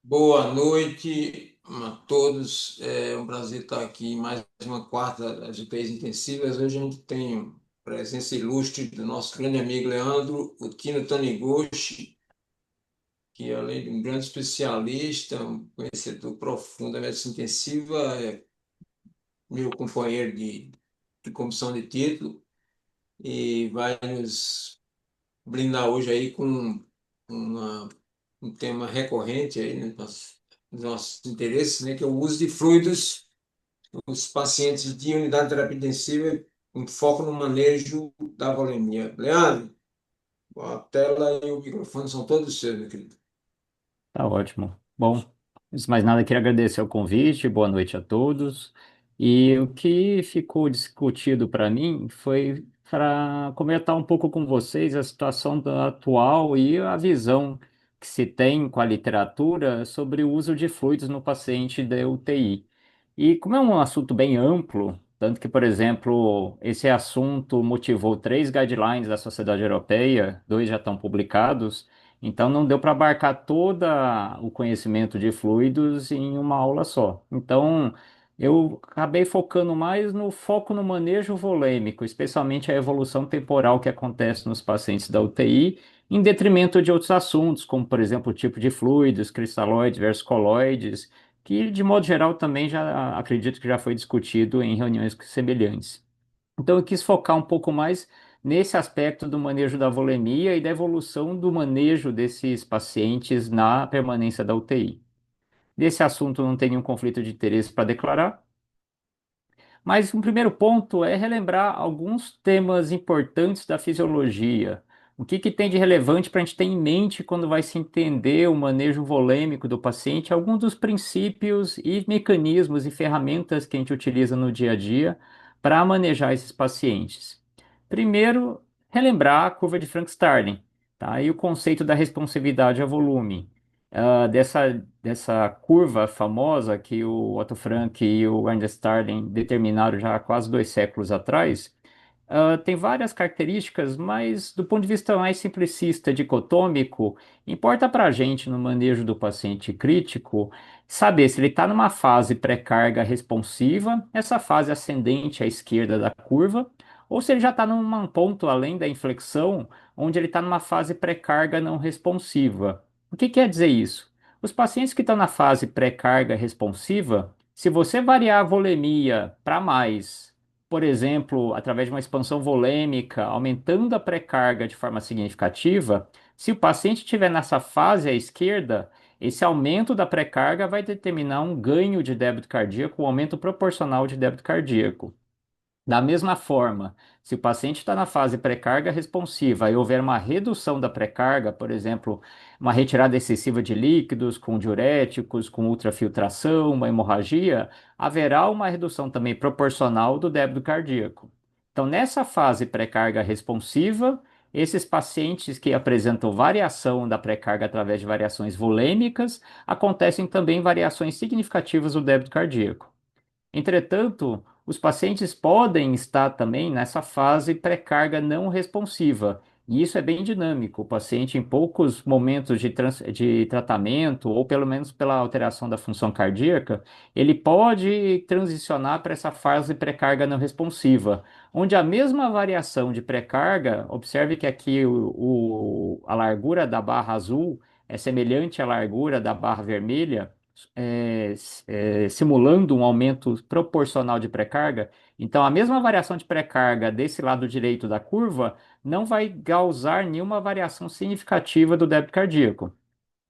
Boa noite a todos. É um prazer estar aqui em mais uma quarta das UTIs intensivas. Hoje a gente tem presença ilustre do nosso grande amigo Leandro, o Tino Taniguchi, que além de um grande especialista, um conhecedor profundo da medicina intensiva, é meu companheiro de comissão de título e vai nos brindar hoje aí com uma, um tema recorrente aí, né, dos nossos interesses, né, que é o uso de fluidos nos pacientes de unidade de terapia intensiva, com foco no manejo da volemia. Leandro, a tela e o microfone são todos seus, meu querido. Tá ótimo. Bom, antes de mais nada, queria agradecer o convite, boa noite a todos. E o que ficou discutido para mim foi para comentar um pouco com vocês a situação atual e a visão que se tem com a literatura sobre o uso de fluidos no paciente da UTI. E como é um assunto bem amplo, tanto que, por exemplo, esse assunto motivou três guidelines da Sociedade Europeia, dois já estão publicados. Então não deu para abarcar todo o conhecimento de fluidos em uma aula só. Então eu acabei focando mais no foco no manejo volêmico, especialmente a evolução temporal que acontece nos pacientes da UTI, em detrimento de outros assuntos, como por exemplo o tipo de fluidos, cristalóides versus coloides, que de modo geral também já acredito que já foi discutido em reuniões semelhantes. Então, eu quis focar um pouco mais nesse aspecto do manejo da volemia e da evolução do manejo desses pacientes na permanência da UTI. Desse assunto não tem nenhum conflito de interesse para declarar, mas um primeiro ponto é relembrar alguns temas importantes da fisiologia. O que tem de relevante para a gente ter em mente quando vai se entender o manejo volêmico do paciente, alguns dos princípios e mecanismos e ferramentas que a gente utiliza no dia a dia para manejar esses pacientes. Primeiro, relembrar a curva de Frank-Starling, tá? E o conceito da responsividade a volume. Dessa curva famosa que o Otto Frank e o Ernest Starling determinaram já há quase 2 séculos atrás, tem várias características, mas do ponto de vista mais simplicista, dicotômico, importa para a gente no manejo do paciente crítico saber se ele está numa fase pré-carga responsiva, essa fase ascendente à esquerda da curva, ou se ele já está num ponto além da inflexão, onde ele está numa fase pré-carga não responsiva. O que quer dizer isso? Os pacientes que estão na fase pré-carga responsiva, se você variar a volemia para mais, por exemplo, através de uma expansão volêmica, aumentando a pré-carga de forma significativa, se o paciente estiver nessa fase à esquerda, esse aumento da pré-carga vai determinar um ganho de débito cardíaco, um aumento proporcional de débito cardíaco. Da mesma forma, se o paciente está na fase pré-carga responsiva e houver uma redução da pré-carga, por exemplo, uma retirada excessiva de líquidos com diuréticos, com ultrafiltração, uma hemorragia, haverá uma redução também proporcional do débito cardíaco. Então, nessa fase pré-carga responsiva, esses pacientes que apresentam variação da pré-carga através de variações volêmicas, acontecem também variações significativas do débito cardíaco. Entretanto, os pacientes podem estar também nessa fase pré-carga não responsiva, e isso é bem dinâmico. O paciente, em poucos momentos de tratamento, ou pelo menos pela alteração da função cardíaca, ele pode transicionar para essa fase pré-carga não responsiva, onde a mesma variação de pré-carga, observe que aqui a largura da barra azul é semelhante à largura da barra vermelha simulando um aumento proporcional de pré-carga, então a mesma variação de pré-carga desse lado direito da curva não vai causar nenhuma variação significativa do débito cardíaco.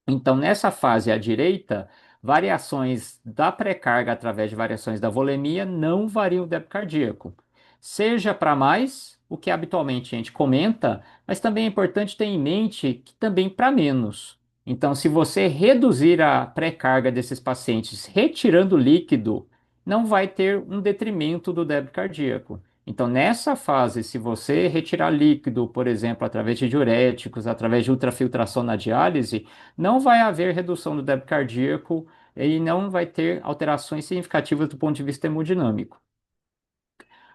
Então, nessa fase à direita, variações da pré-carga através de variações da volemia não variam o débito cardíaco. Seja para mais, o que habitualmente a gente comenta, mas também é importante ter em mente que também para menos. Então, se você reduzir a pré-carga desses pacientes retirando líquido, não vai ter um detrimento do débito cardíaco. Então, nessa fase, se você retirar líquido, por exemplo, através de diuréticos, através de ultrafiltração na diálise, não vai haver redução do débito cardíaco e não vai ter alterações significativas do ponto de vista hemodinâmico.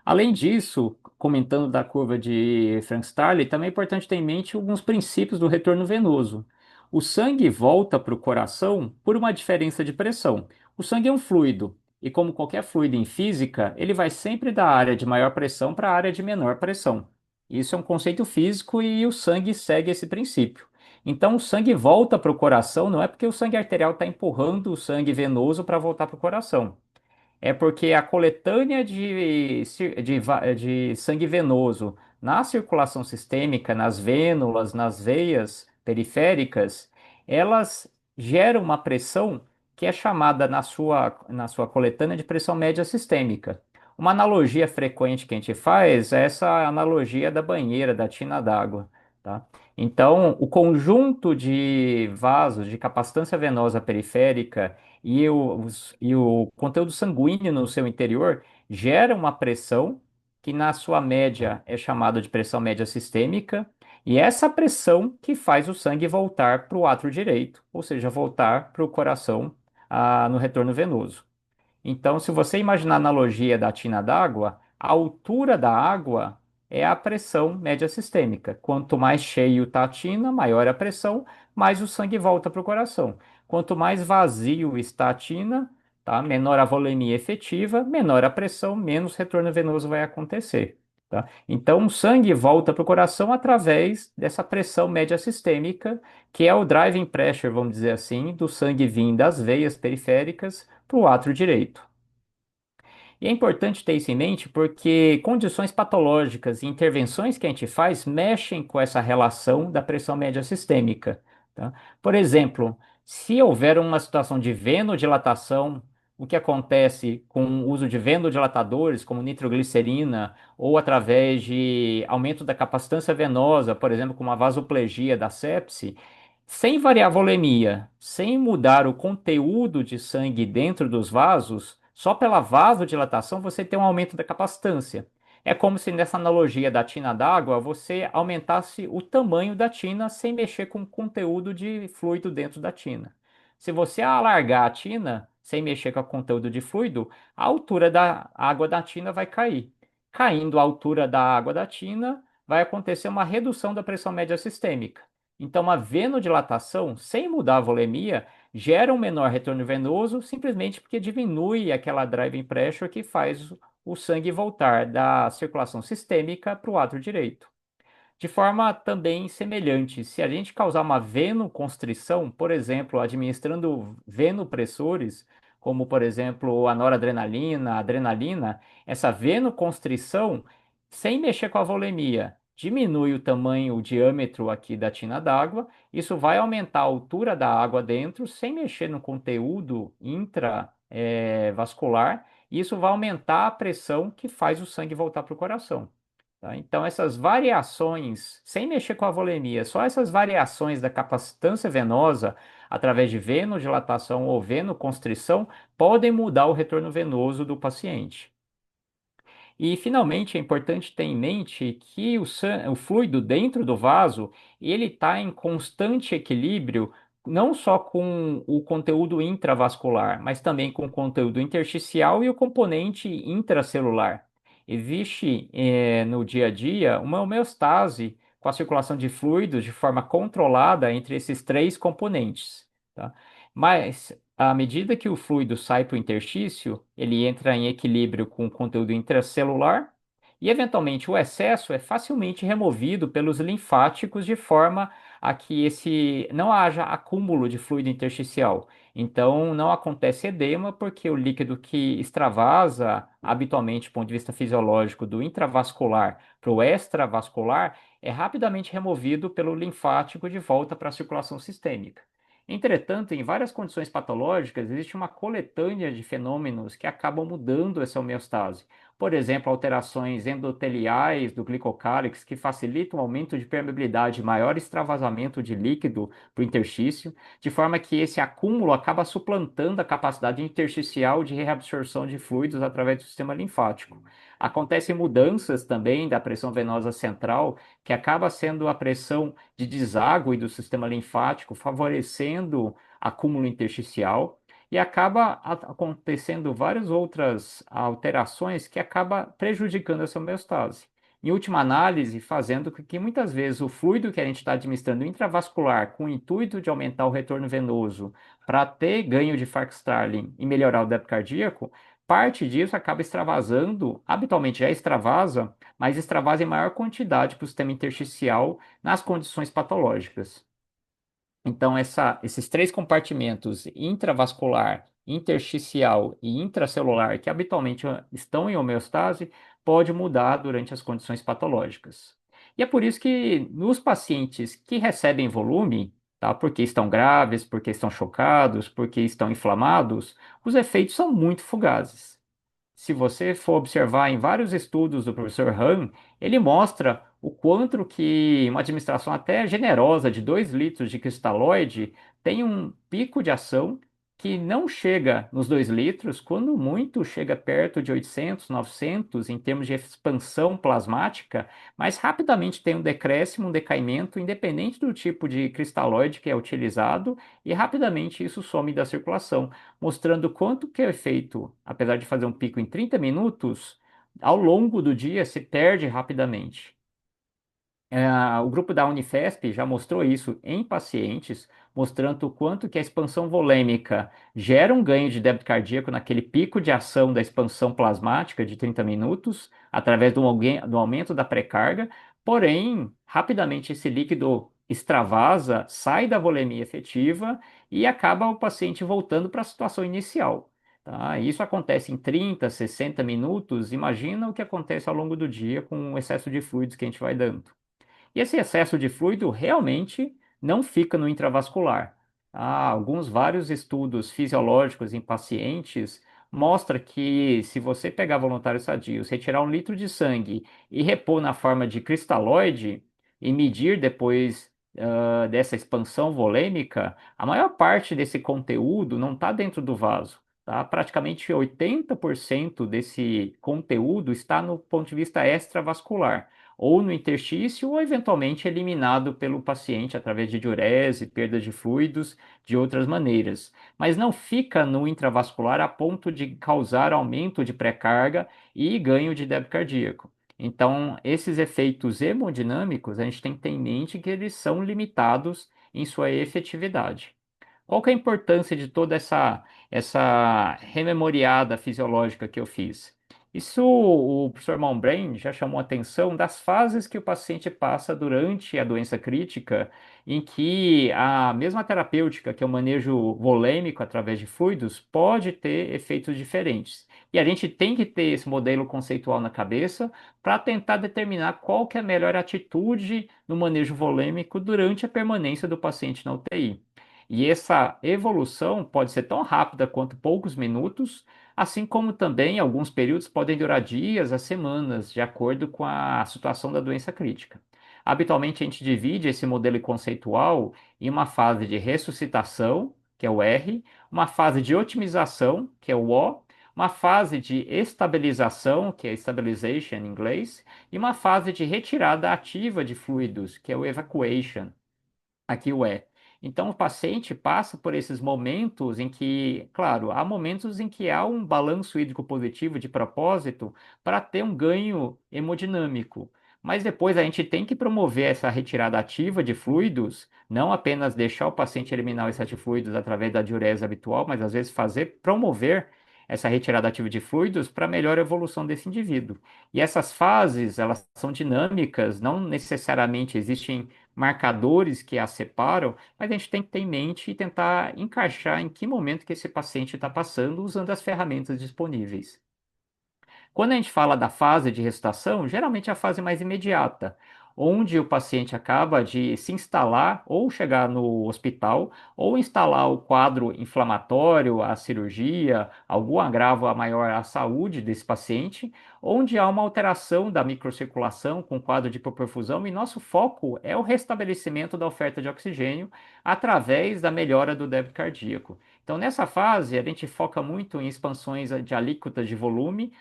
Além disso, comentando da curva de Frank-Starling, também é importante ter em mente alguns princípios do retorno venoso. O sangue volta para o coração por uma diferença de pressão. O sangue é um fluido, e como qualquer fluido em física, ele vai sempre da área de maior pressão para a área de menor pressão. Isso é um conceito físico e o sangue segue esse princípio. Então, o sangue volta para o coração, não é porque o sangue arterial está empurrando o sangue venoso para voltar para o coração. É porque a coletânea de sangue venoso na circulação sistêmica, nas vênulas, nas veias periféricas, elas geram uma pressão que é chamada na sua coletânea de pressão média sistêmica. Uma analogia frequente que a gente faz é essa analogia da banheira, da tina d'água, tá? Então, o conjunto de vasos de capacitância venosa periférica e o conteúdo sanguíneo no seu interior gera uma pressão que na sua média é chamada de pressão média sistêmica, e essa pressão que faz o sangue voltar para o átrio direito, ou seja, voltar para o coração no retorno venoso. Então, se você imaginar a analogia da tina d'água, a altura da água é a pressão média sistêmica. Quanto mais cheio está a tina, maior é a pressão, mais o sangue volta para o coração. Quanto mais vazio está a tina, tá? Menor a volemia efetiva, menor a pressão, menos retorno venoso vai acontecer. Tá? Então, o sangue volta para o coração através dessa pressão média sistêmica, que é o driving pressure, vamos dizer assim, do sangue vindo das veias periféricas para o átrio direito. E é importante ter isso em mente porque condições patológicas e intervenções que a gente faz mexem com essa relação da pressão média sistêmica, tá? Por exemplo, se houver uma situação de venodilatação, o que acontece com o uso de venodilatadores, como nitroglicerina, ou através de aumento da capacitância venosa, por exemplo, com uma vasoplegia da sepse, sem variar a volemia, sem mudar o conteúdo de sangue dentro dos vasos, só pela vasodilatação você tem um aumento da capacitância. É como se nessa analogia da tina d'água você aumentasse o tamanho da tina sem mexer com o conteúdo de fluido dentro da tina. Se você alargar a tina sem mexer com o conteúdo de fluido, a altura da água da tina vai cair. Caindo a altura da água da tina, vai acontecer uma redução da pressão média sistêmica. Então, a venodilatação, sem mudar a volemia, gera um menor retorno venoso simplesmente porque diminui aquela driving pressure que faz o sangue voltar da circulação sistêmica para o átrio direito. De forma também semelhante, se a gente causar uma venoconstrição, por exemplo, administrando venopressores, como por exemplo a noradrenalina, a adrenalina, essa venoconstrição, sem mexer com a volemia, diminui o tamanho, o diâmetro aqui da tina d'água, isso vai aumentar a altura da água dentro, sem mexer no conteúdo intravascular, e isso vai aumentar a pressão que faz o sangue voltar para o coração. Tá? Então, essas variações, sem mexer com a volemia, só essas variações da capacitância venosa, através de venodilatação ou venoconstrição, podem mudar o retorno venoso do paciente. E, finalmente, é importante ter em mente que o fluido dentro do vaso, ele está em constante equilíbrio, não só com o conteúdo intravascular, mas também com o conteúdo intersticial e o componente intracelular. Existe, no dia a dia, uma homeostase com a circulação de fluidos de forma controlada entre esses três componentes, tá? Mas à medida que o fluido sai para o interstício, ele entra em equilíbrio com o conteúdo intracelular e, eventualmente, o excesso é facilmente removido pelos linfáticos de forma a que não haja acúmulo de fluido intersticial. Então, não acontece edema porque o líquido que extravasa habitualmente, do ponto de vista fisiológico, do intravascular para o extravascular, é rapidamente removido pelo linfático de volta para a circulação sistêmica. Entretanto, em várias condições patológicas, existe uma coletânea de fenômenos que acabam mudando essa homeostase. Por exemplo, alterações endoteliais do glicocálix que facilitam o aumento de permeabilidade e maior extravasamento de líquido para o interstício, de forma que esse acúmulo acaba suplantando a capacidade intersticial de reabsorção de fluidos através do sistema linfático. Acontecem mudanças também da pressão venosa central, que acaba sendo a pressão de deságue do sistema linfático, favorecendo acúmulo intersticial, e acaba acontecendo várias outras alterações que acaba prejudicando essa homeostase. em última análise, fazendo com que muitas vezes o fluido que a gente está administrando intravascular com o intuito de aumentar o retorno venoso para ter ganho de Farc Starling e melhorar o débito cardíaco, parte disso acaba extravasando, habitualmente já extravasa, mas extravasa em maior quantidade para o sistema intersticial nas condições patológicas. Então, esses três compartimentos, intravascular, intersticial e intracelular, que habitualmente estão em homeostase, pode mudar durante as condições patológicas. E é por isso que nos pacientes que recebem volume, tá, porque estão graves, porque estão chocados, porque estão inflamados, os efeitos são muito fugazes. Se você for observar em vários estudos do professor Han, ele mostra o quanto que uma administração até generosa de 2 litros de cristalóide tem um pico de ação que não chega nos 2 litros, quando muito chega perto de 800, 900 em termos de expansão plasmática, mas rapidamente tem um decréscimo, um decaimento, independente do tipo de cristalóide que é utilizado, e rapidamente isso some da circulação, mostrando quanto que é o efeito, apesar de fazer um pico em 30 minutos, ao longo do dia se perde rapidamente. O grupo da Unifesp já mostrou isso em pacientes, mostrando o quanto que a expansão volêmica gera um ganho de débito cardíaco naquele pico de ação da expansão plasmática de 30 minutos, através do aumento da pré-carga, porém, rapidamente esse líquido extravasa, sai da volemia efetiva e acaba o paciente voltando para a situação inicial. Tá? Isso acontece em 30, 60 minutos. Imagina o que acontece ao longo do dia com o excesso de fluidos que a gente vai dando. E esse excesso de fluido realmente não fica no intravascular. Alguns vários estudos fisiológicos em pacientes mostram que se você pegar voluntários sadios, retirar 1 litro de sangue e repor na forma de cristalóide e medir depois dessa expansão volêmica, a maior parte desse conteúdo não está dentro do vaso. Tá? Praticamente 80% desse conteúdo está no ponto de vista extravascular ou no interstício, ou eventualmente eliminado pelo paciente através de diurese, perda de fluidos, de outras maneiras. Mas não fica no intravascular a ponto de causar aumento de pré-carga e ganho de débito cardíaco. Então, esses efeitos hemodinâmicos, a gente tem que ter em mente que eles são limitados em sua efetividade. Qual que é a importância de toda essa rememoriada fisiológica que eu fiz? Isso o professor Malmbrén já chamou a atenção das fases que o paciente passa durante a doença crítica, em que a mesma terapêutica, que é o manejo volêmico através de fluidos, pode ter efeitos diferentes. E a gente tem que ter esse modelo conceitual na cabeça para tentar determinar qual que é a melhor atitude no manejo volêmico durante a permanência do paciente na UTI. E essa evolução pode ser tão rápida quanto poucos minutos, assim como também alguns períodos podem durar dias a semanas, de acordo com a situação da doença crítica. Habitualmente, a gente divide esse modelo conceitual em uma fase de ressuscitação, que é o R, uma fase de otimização, que é o O, uma fase de estabilização, que é stabilization em inglês, e uma fase de retirada ativa de fluidos, que é o evacuation, aqui o E. Então, o paciente passa por esses momentos em que, claro, há momentos em que há um balanço hídrico positivo de propósito para ter um ganho hemodinâmico. Mas depois a gente tem que promover essa retirada ativa de fluidos, não apenas deixar o paciente eliminar o excesso de fluidos através da diurese habitual, mas às vezes promover essa retirada ativa de fluidos para melhor evolução desse indivíduo. E essas fases, elas são dinâmicas, não necessariamente existem marcadores que as separam, mas a gente tem que ter em mente e tentar encaixar em que momento que esse paciente está passando usando as ferramentas disponíveis. Quando a gente fala da fase de ressuscitação, geralmente é a fase mais imediata, onde o paciente acaba de se instalar ou chegar no hospital, ou instalar o quadro inflamatório, a cirurgia, algum agravo a maior à saúde desse paciente, onde há uma alteração da microcirculação com quadro de hipoperfusão, e nosso foco é o restabelecimento da oferta de oxigênio através da melhora do débito cardíaco. Então, nessa fase, a gente foca muito em expansões de alíquotas de volume,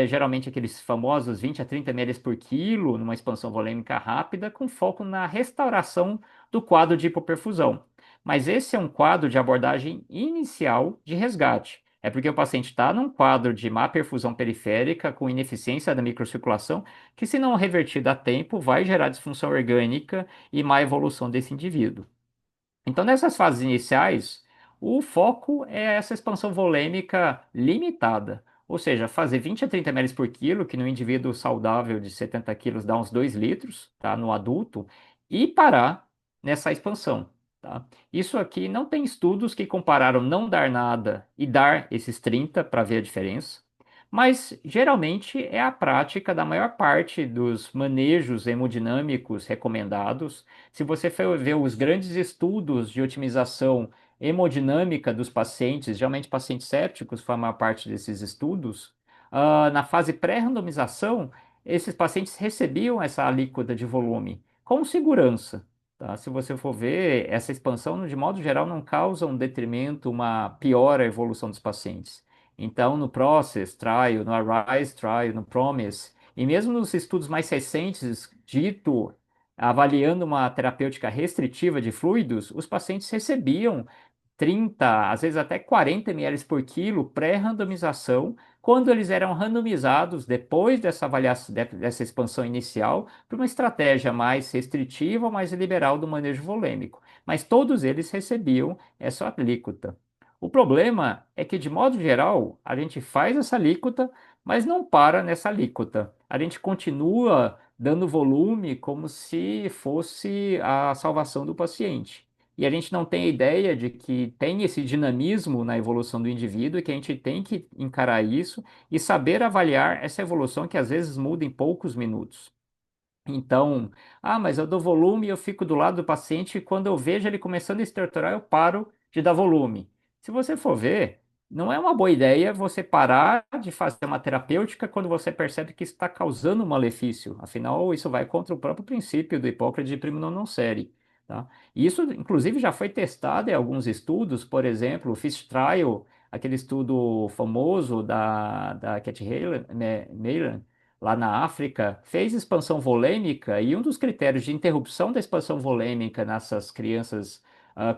geralmente aqueles famosos 20 a 30 ml por quilo, numa expansão volêmica rápida, com foco na restauração do quadro de hipoperfusão. Mas esse é um quadro de abordagem inicial de resgate. É porque o paciente está num quadro de má perfusão periférica com ineficiência da microcirculação, que, se não revertida a tempo, vai gerar disfunção orgânica e má evolução desse indivíduo. Então, nessas fases iniciais, o foco é essa expansão volêmica limitada, ou seja, fazer 20 a 30 ml por quilo, que no indivíduo saudável de 70 quilos dá uns 2 litros, tá, no adulto, e parar nessa expansão. Tá? Isso aqui não tem estudos que compararam não dar nada e dar esses 30 para ver a diferença, mas geralmente é a prática da maior parte dos manejos hemodinâmicos recomendados. Se você for ver os grandes estudos de otimização hemodinâmica dos pacientes, geralmente pacientes sépticos foi a maior parte desses estudos, na fase pré-randomização, esses pacientes recebiam essa alíquota de volume com segurança. Tá? Se você for ver, essa expansão, de modo geral, não causa um detrimento, uma piora à evolução dos pacientes. Então, no Process Trial, no Arise Trial, no Promise, e mesmo nos estudos mais recentes, dito avaliando uma terapêutica restritiva de fluidos, os pacientes recebiam 30, às vezes até 40 ml por quilo pré-randomização, quando eles eram randomizados depois dessa avaliação, dessa expansão inicial, para uma estratégia mais restritiva ou mais liberal do manejo volêmico. Mas todos eles recebiam essa alíquota. O problema é que, de modo geral, a gente faz essa alíquota, mas não para nessa alíquota. A gente continua dando volume como se fosse a salvação do paciente. E a gente não tem a ideia de que tem esse dinamismo na evolução do indivíduo e que a gente tem que encarar isso e saber avaliar essa evolução que às vezes muda em poucos minutos. Então, mas eu dou volume e eu fico do lado do paciente e quando eu vejo ele começando a estertorar, eu paro de dar volume. Se você for ver, não é uma boa ideia você parar de fazer uma terapêutica quando você percebe que está causando um malefício. Afinal, isso vai contra o próprio princípio do Hipócrates de primo non nocere, tá? E isso, inclusive, já foi testado em alguns estudos, por exemplo, o FISH Trial, aquele estudo famoso da Cat Mailan, lá na África, fez expansão volêmica e um dos critérios de interrupção da expansão volêmica nessas crianças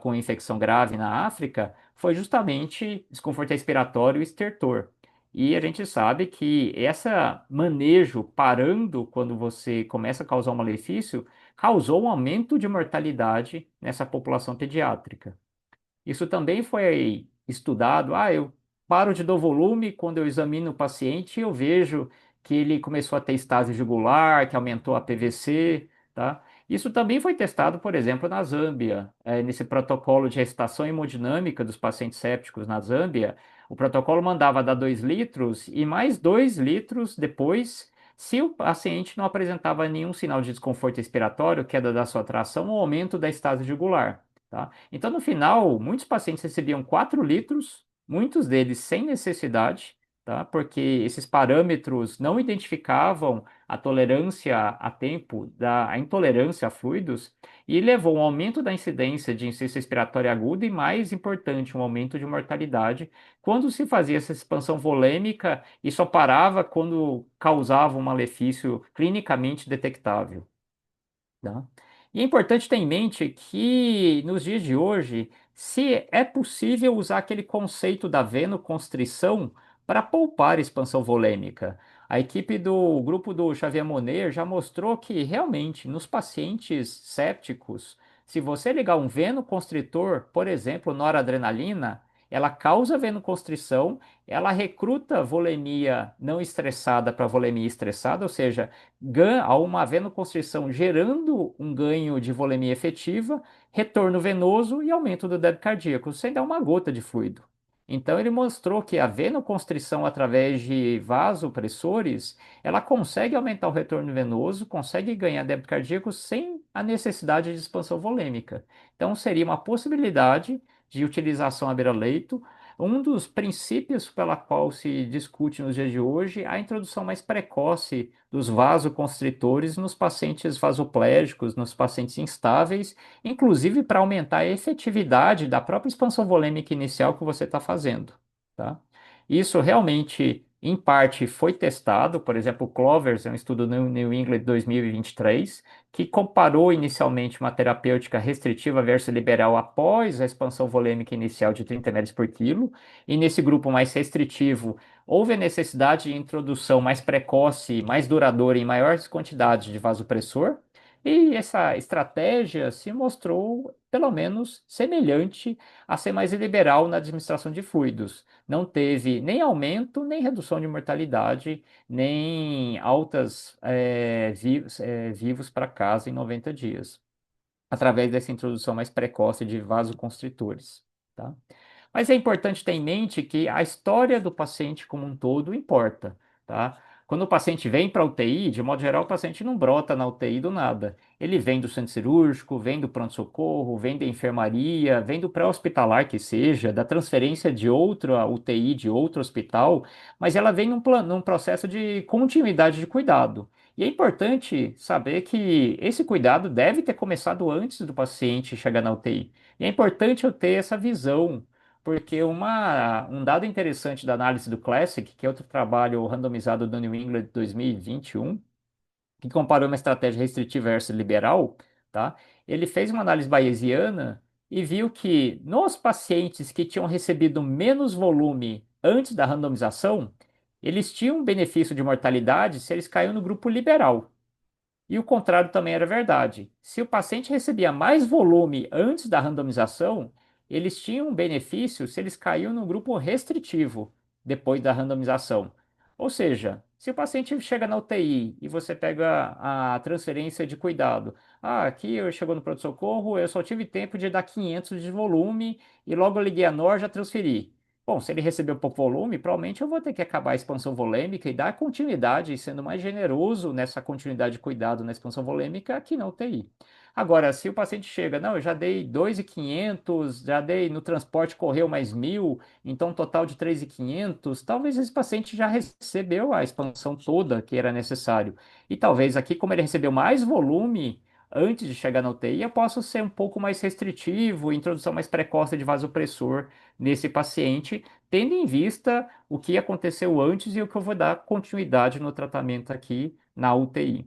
com infecção grave na África foi justamente desconforto respiratório e estertor. E a gente sabe que esse manejo parando quando você começa a causar um malefício causou um aumento de mortalidade nessa população pediátrica. Isso também foi estudado. Eu paro de dar volume quando eu examino o paciente e eu vejo que ele começou a ter estase jugular, que aumentou a PVC, tá? Isso também foi testado, por exemplo, na Zâmbia. Nesse protocolo de recitação hemodinâmica dos pacientes sépticos na Zâmbia, o protocolo mandava dar 2 litros e mais 2 litros depois, se o paciente não apresentava nenhum sinal de desconforto respiratório, queda da sua tração ou aumento da estase jugular. Tá? Então, no final, muitos pacientes recebiam 4 litros, muitos deles sem necessidade, tá? Porque esses parâmetros não identificavam a tolerância a tempo, a intolerância a fluidos, e levou a um aumento da incidência de insuficiência respiratória aguda e, mais importante, um aumento de mortalidade quando se fazia essa expansão volêmica e só parava quando causava um malefício clinicamente detectável. Tá? E é importante ter em mente que nos dias de hoje, se é possível usar aquele conceito da venoconstrição para poupar expansão volêmica. A equipe do grupo do Xavier Monet já mostrou que realmente nos pacientes sépticos, se você ligar um venoconstritor, por exemplo, noradrenalina, ela causa venoconstrição, ela recruta volemia não estressada para volemia estressada, ou seja, há uma venoconstrição gerando um ganho de volemia efetiva, retorno venoso e aumento do débito cardíaco, sem dar uma gota de fluido. Então ele mostrou que a venoconstrição através de vasopressores, ela consegue aumentar o retorno venoso, consegue ganhar débito cardíaco sem a necessidade de expansão volêmica. Então seria uma possibilidade de utilização à beira-leito, um dos princípios pela qual se discute nos dias de hoje a introdução mais precoce dos vasoconstritores nos pacientes vasoplégicos, nos pacientes instáveis, inclusive para aumentar a efetividade da própria expansão volêmica inicial que você está fazendo, tá? Isso realmente Em parte foi testado, por exemplo, o Clovers, é um estudo no New England 2023, que comparou inicialmente uma terapêutica restritiva versus liberal após a expansão volêmica inicial de 30 ml por quilo, e nesse grupo mais restritivo houve a necessidade de introdução mais precoce, mais duradoura em maiores quantidades de vasopressor, e essa estratégia se mostrou, pelo menos, semelhante a ser mais liberal na administração de fluidos. Não teve nem aumento, nem redução de mortalidade, nem altas vivos para casa em 90 dias, através dessa introdução mais precoce de vasoconstritores, tá? Mas é importante ter em mente que a história do paciente como um todo importa, tá? Quando o paciente vem para a UTI, de modo geral, o paciente não brota na UTI do nada. Ele vem do centro cirúrgico, vem do pronto-socorro, vem da enfermaria, vem do pré-hospitalar que seja, da transferência de outra UTI, de outro hospital, mas ela vem num processo de continuidade de cuidado. E é importante saber que esse cuidado deve ter começado antes do paciente chegar na UTI. E é importante eu ter essa visão porque um dado interessante da análise do Classic, que é outro trabalho randomizado do New England 2021, que comparou uma estratégia restritiva versus liberal, tá? Ele fez uma análise bayesiana e viu que nos pacientes que tinham recebido menos volume antes da randomização, eles tinham um benefício de mortalidade se eles caíam no grupo liberal. E o contrário também era verdade. Se o paciente recebia mais volume antes da randomização, eles tinham um benefício se eles caíam no grupo restritivo depois da randomização. Ou seja, se o paciente chega na UTI e você pega a transferência de cuidado, aqui eu chegou no pronto-socorro, eu só tive tempo de dar 500 de volume e logo eu liguei a NOR, já transferi. Bom, se ele recebeu pouco volume, provavelmente eu vou ter que acabar a expansão volêmica e dar continuidade, sendo mais generoso nessa continuidade de cuidado na expansão volêmica aqui na UTI. Agora, se o paciente chega, não, eu já dei 2.500, já dei no transporte, correu mais 1.000, então um total de 3.500, talvez esse paciente já recebeu a expansão toda que era necessário. E talvez aqui, como ele recebeu mais volume antes de chegar na UTI, eu possa ser um pouco mais restritivo, introdução mais precoce de vasopressor nesse paciente, tendo em vista o que aconteceu antes e o que eu vou dar continuidade no tratamento aqui na UTI.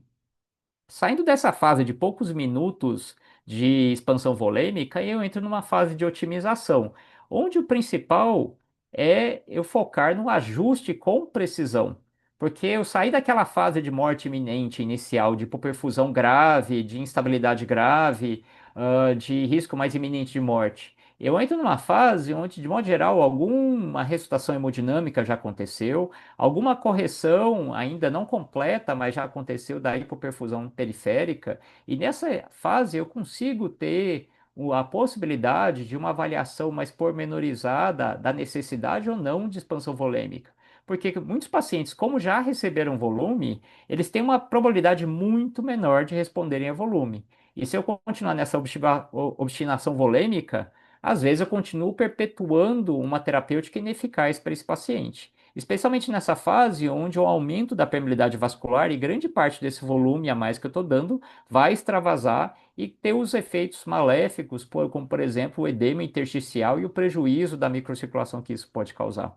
Saindo dessa fase de poucos minutos de expansão volêmica, eu entro numa fase de otimização, onde o principal é eu focar no ajuste com precisão. Porque eu saí daquela fase de morte iminente inicial, de hipoperfusão grave, de instabilidade grave, de risco mais iminente de morte. Eu entro numa fase onde, de modo geral, alguma ressuscitação hemodinâmica já aconteceu, alguma correção ainda não completa, mas já aconteceu da hipoperfusão periférica, e nessa fase eu consigo ter a possibilidade de uma avaliação mais pormenorizada da necessidade ou não de expansão volêmica. Porque muitos pacientes, como já receberam volume, eles têm uma probabilidade muito menor de responderem a volume. E se eu continuar nessa obstinação volêmica, às vezes eu continuo perpetuando uma terapêutica ineficaz para esse paciente. Especialmente nessa fase onde o aumento da permeabilidade vascular e grande parte desse volume a mais que eu estou dando vai extravasar e ter os efeitos maléficos, como por exemplo o edema intersticial e o prejuízo da microcirculação que isso pode causar.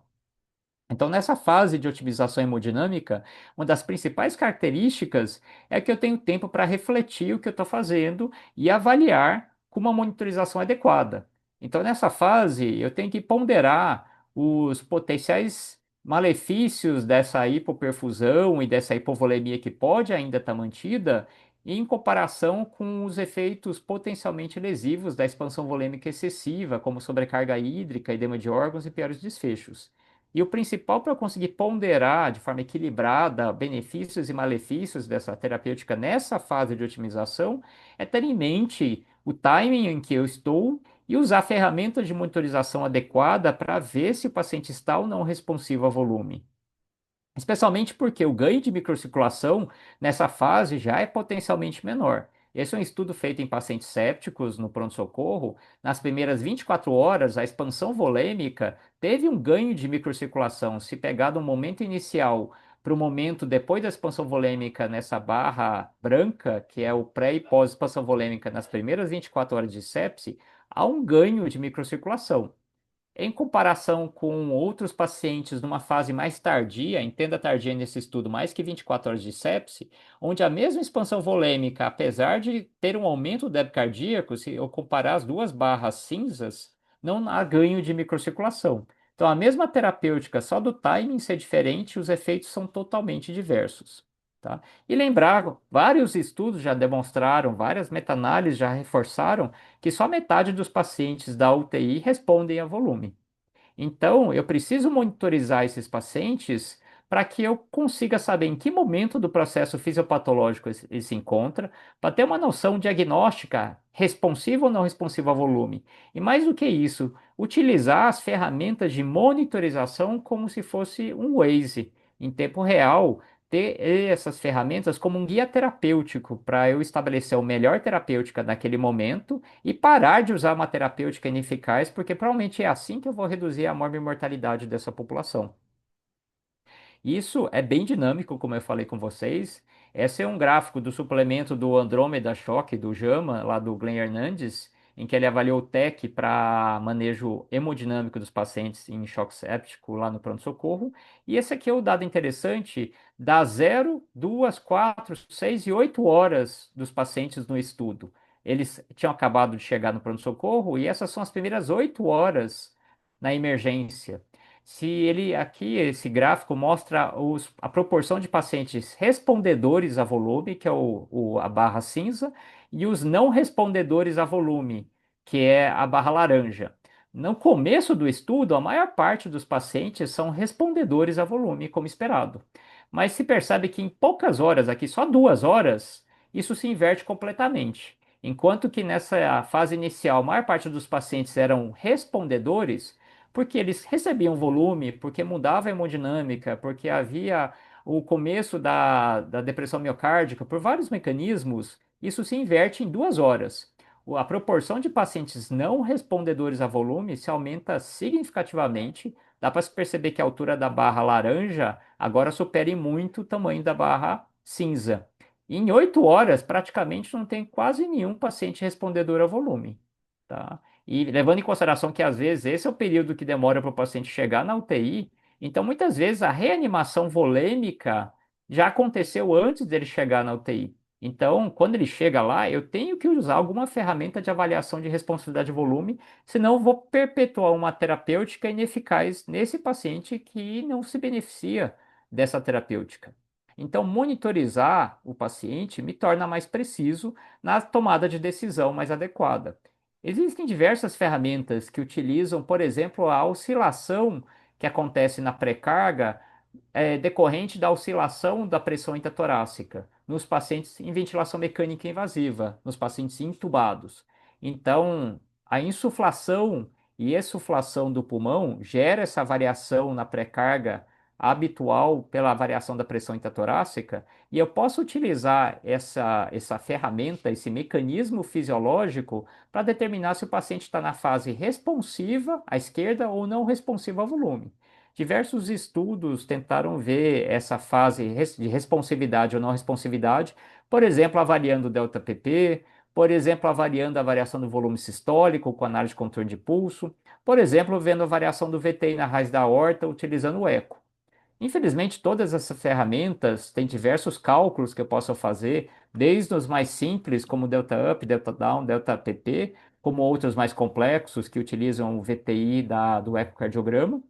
Então, nessa fase de otimização hemodinâmica, uma das principais características é que eu tenho tempo para refletir o que eu estou fazendo e avaliar com uma monitorização adequada. Então, nessa fase, eu tenho que ponderar os potenciais malefícios dessa hipoperfusão e dessa hipovolemia que pode ainda estar mantida, em comparação com os efeitos potencialmente lesivos da expansão volêmica excessiva, como sobrecarga hídrica, edema de órgãos e piores desfechos. E o principal para eu conseguir ponderar de forma equilibrada benefícios e malefícios dessa terapêutica nessa fase de otimização é ter em mente o timing em que eu estou e usar ferramentas de monitorização adequada para ver se o paciente está ou não responsivo a volume. Especialmente porque o ganho de microcirculação nessa fase já é potencialmente menor. Esse é um estudo feito em pacientes sépticos no pronto-socorro. Nas primeiras 24 horas, a expansão volêmica teve um ganho de microcirculação. Se pegar do momento inicial para o momento depois da expansão volêmica nessa barra branca, que é o pré e pós-expansão volêmica nas primeiras 24 horas de sepse, há um ganho de microcirculação. em comparação com outros pacientes numa fase mais tardia, entenda tardia nesse estudo, mais que 24 horas de sepse, onde a mesma expansão volêmica, apesar de ter um aumento do débito cardíaco, se eu comparar as duas barras cinzas, não há ganho de microcirculação. Então, a mesma terapêutica, só do timing ser diferente, os efeitos são totalmente diversos. Tá? E lembrar, vários estudos já demonstraram, várias meta-análises já reforçaram que só metade dos pacientes da UTI respondem a volume. Então, eu preciso monitorizar esses pacientes para que eu consiga saber em que momento do processo fisiopatológico ele se encontra, para ter uma noção diagnóstica responsiva ou não responsiva ao volume. E mais do que isso, utilizar as ferramentas de monitorização como se fosse um Waze em tempo real. Ter essas ferramentas como um guia terapêutico para eu estabelecer o melhor terapêutica naquele momento e parar de usar uma terapêutica ineficaz, porque provavelmente é assim que eu vou reduzir a mortalidade dessa população. Isso é bem dinâmico, como eu falei com vocês. Esse é um gráfico do suplemento do Andrômeda Choque, do JAMA, lá do Glenn Hernandes, em que ele avaliou o TEC para manejo hemodinâmico dos pacientes em choque séptico lá no pronto-socorro. E esse aqui é o dado interessante das 0, 2, 4, 6 e 8 horas dos pacientes no estudo. Eles tinham acabado de chegar no pronto-socorro e essas são as primeiras 8 horas na emergência. Se ele aqui, esse gráfico mostra a proporção de pacientes respondedores a volume, que é a barra cinza, e os não respondedores a volume, que é a barra laranja. No começo do estudo, a maior parte dos pacientes são respondedores a volume, como esperado. Mas se percebe que em poucas horas, aqui só 2 horas, isso se inverte completamente. Enquanto que nessa fase inicial, a maior parte dos pacientes eram respondedores, porque eles recebiam volume, porque mudava a hemodinâmica, porque havia o começo da depressão miocárdica, por vários mecanismos, isso se inverte em 2 horas. A proporção de pacientes não respondedores a volume se aumenta significativamente. Dá para se perceber que a altura da barra laranja agora supera em muito o tamanho da barra cinza. Em 8 horas, praticamente não tem quase nenhum paciente respondedor a volume. Tá? E levando em consideração que às vezes esse é o período que demora para o paciente chegar na UTI, então muitas vezes a reanimação volêmica já aconteceu antes dele chegar na UTI. Então, quando ele chega lá, eu tenho que usar alguma ferramenta de avaliação de responsividade de volume, senão eu vou perpetuar uma terapêutica ineficaz nesse paciente que não se beneficia dessa terapêutica. Então, monitorizar o paciente me torna mais preciso na tomada de decisão mais adequada. Existem diversas ferramentas que utilizam, por exemplo, a oscilação que acontece na pré-carga decorrente da oscilação da pressão intratorácica nos pacientes em ventilação mecânica invasiva, nos pacientes intubados. Então, a insuflação e exsuflação do pulmão gera essa variação na pré-carga habitual pela variação da pressão intratorácica, e eu posso utilizar essa ferramenta, esse mecanismo fisiológico, para determinar se o paciente está na fase responsiva à esquerda ou não responsiva ao volume. Diversos estudos tentaram ver essa fase de responsividade ou não responsividade, por exemplo, avaliando o delta-PP, por exemplo, avaliando a variação do volume sistólico com análise de controle de pulso, por exemplo, vendo a variação do VTI na raiz da aorta utilizando o eco. Infelizmente, todas essas ferramentas têm diversos cálculos que eu posso fazer, desde os mais simples, como delta up, delta down, delta pp, como outros mais complexos que utilizam o VTI do ecocardiograma.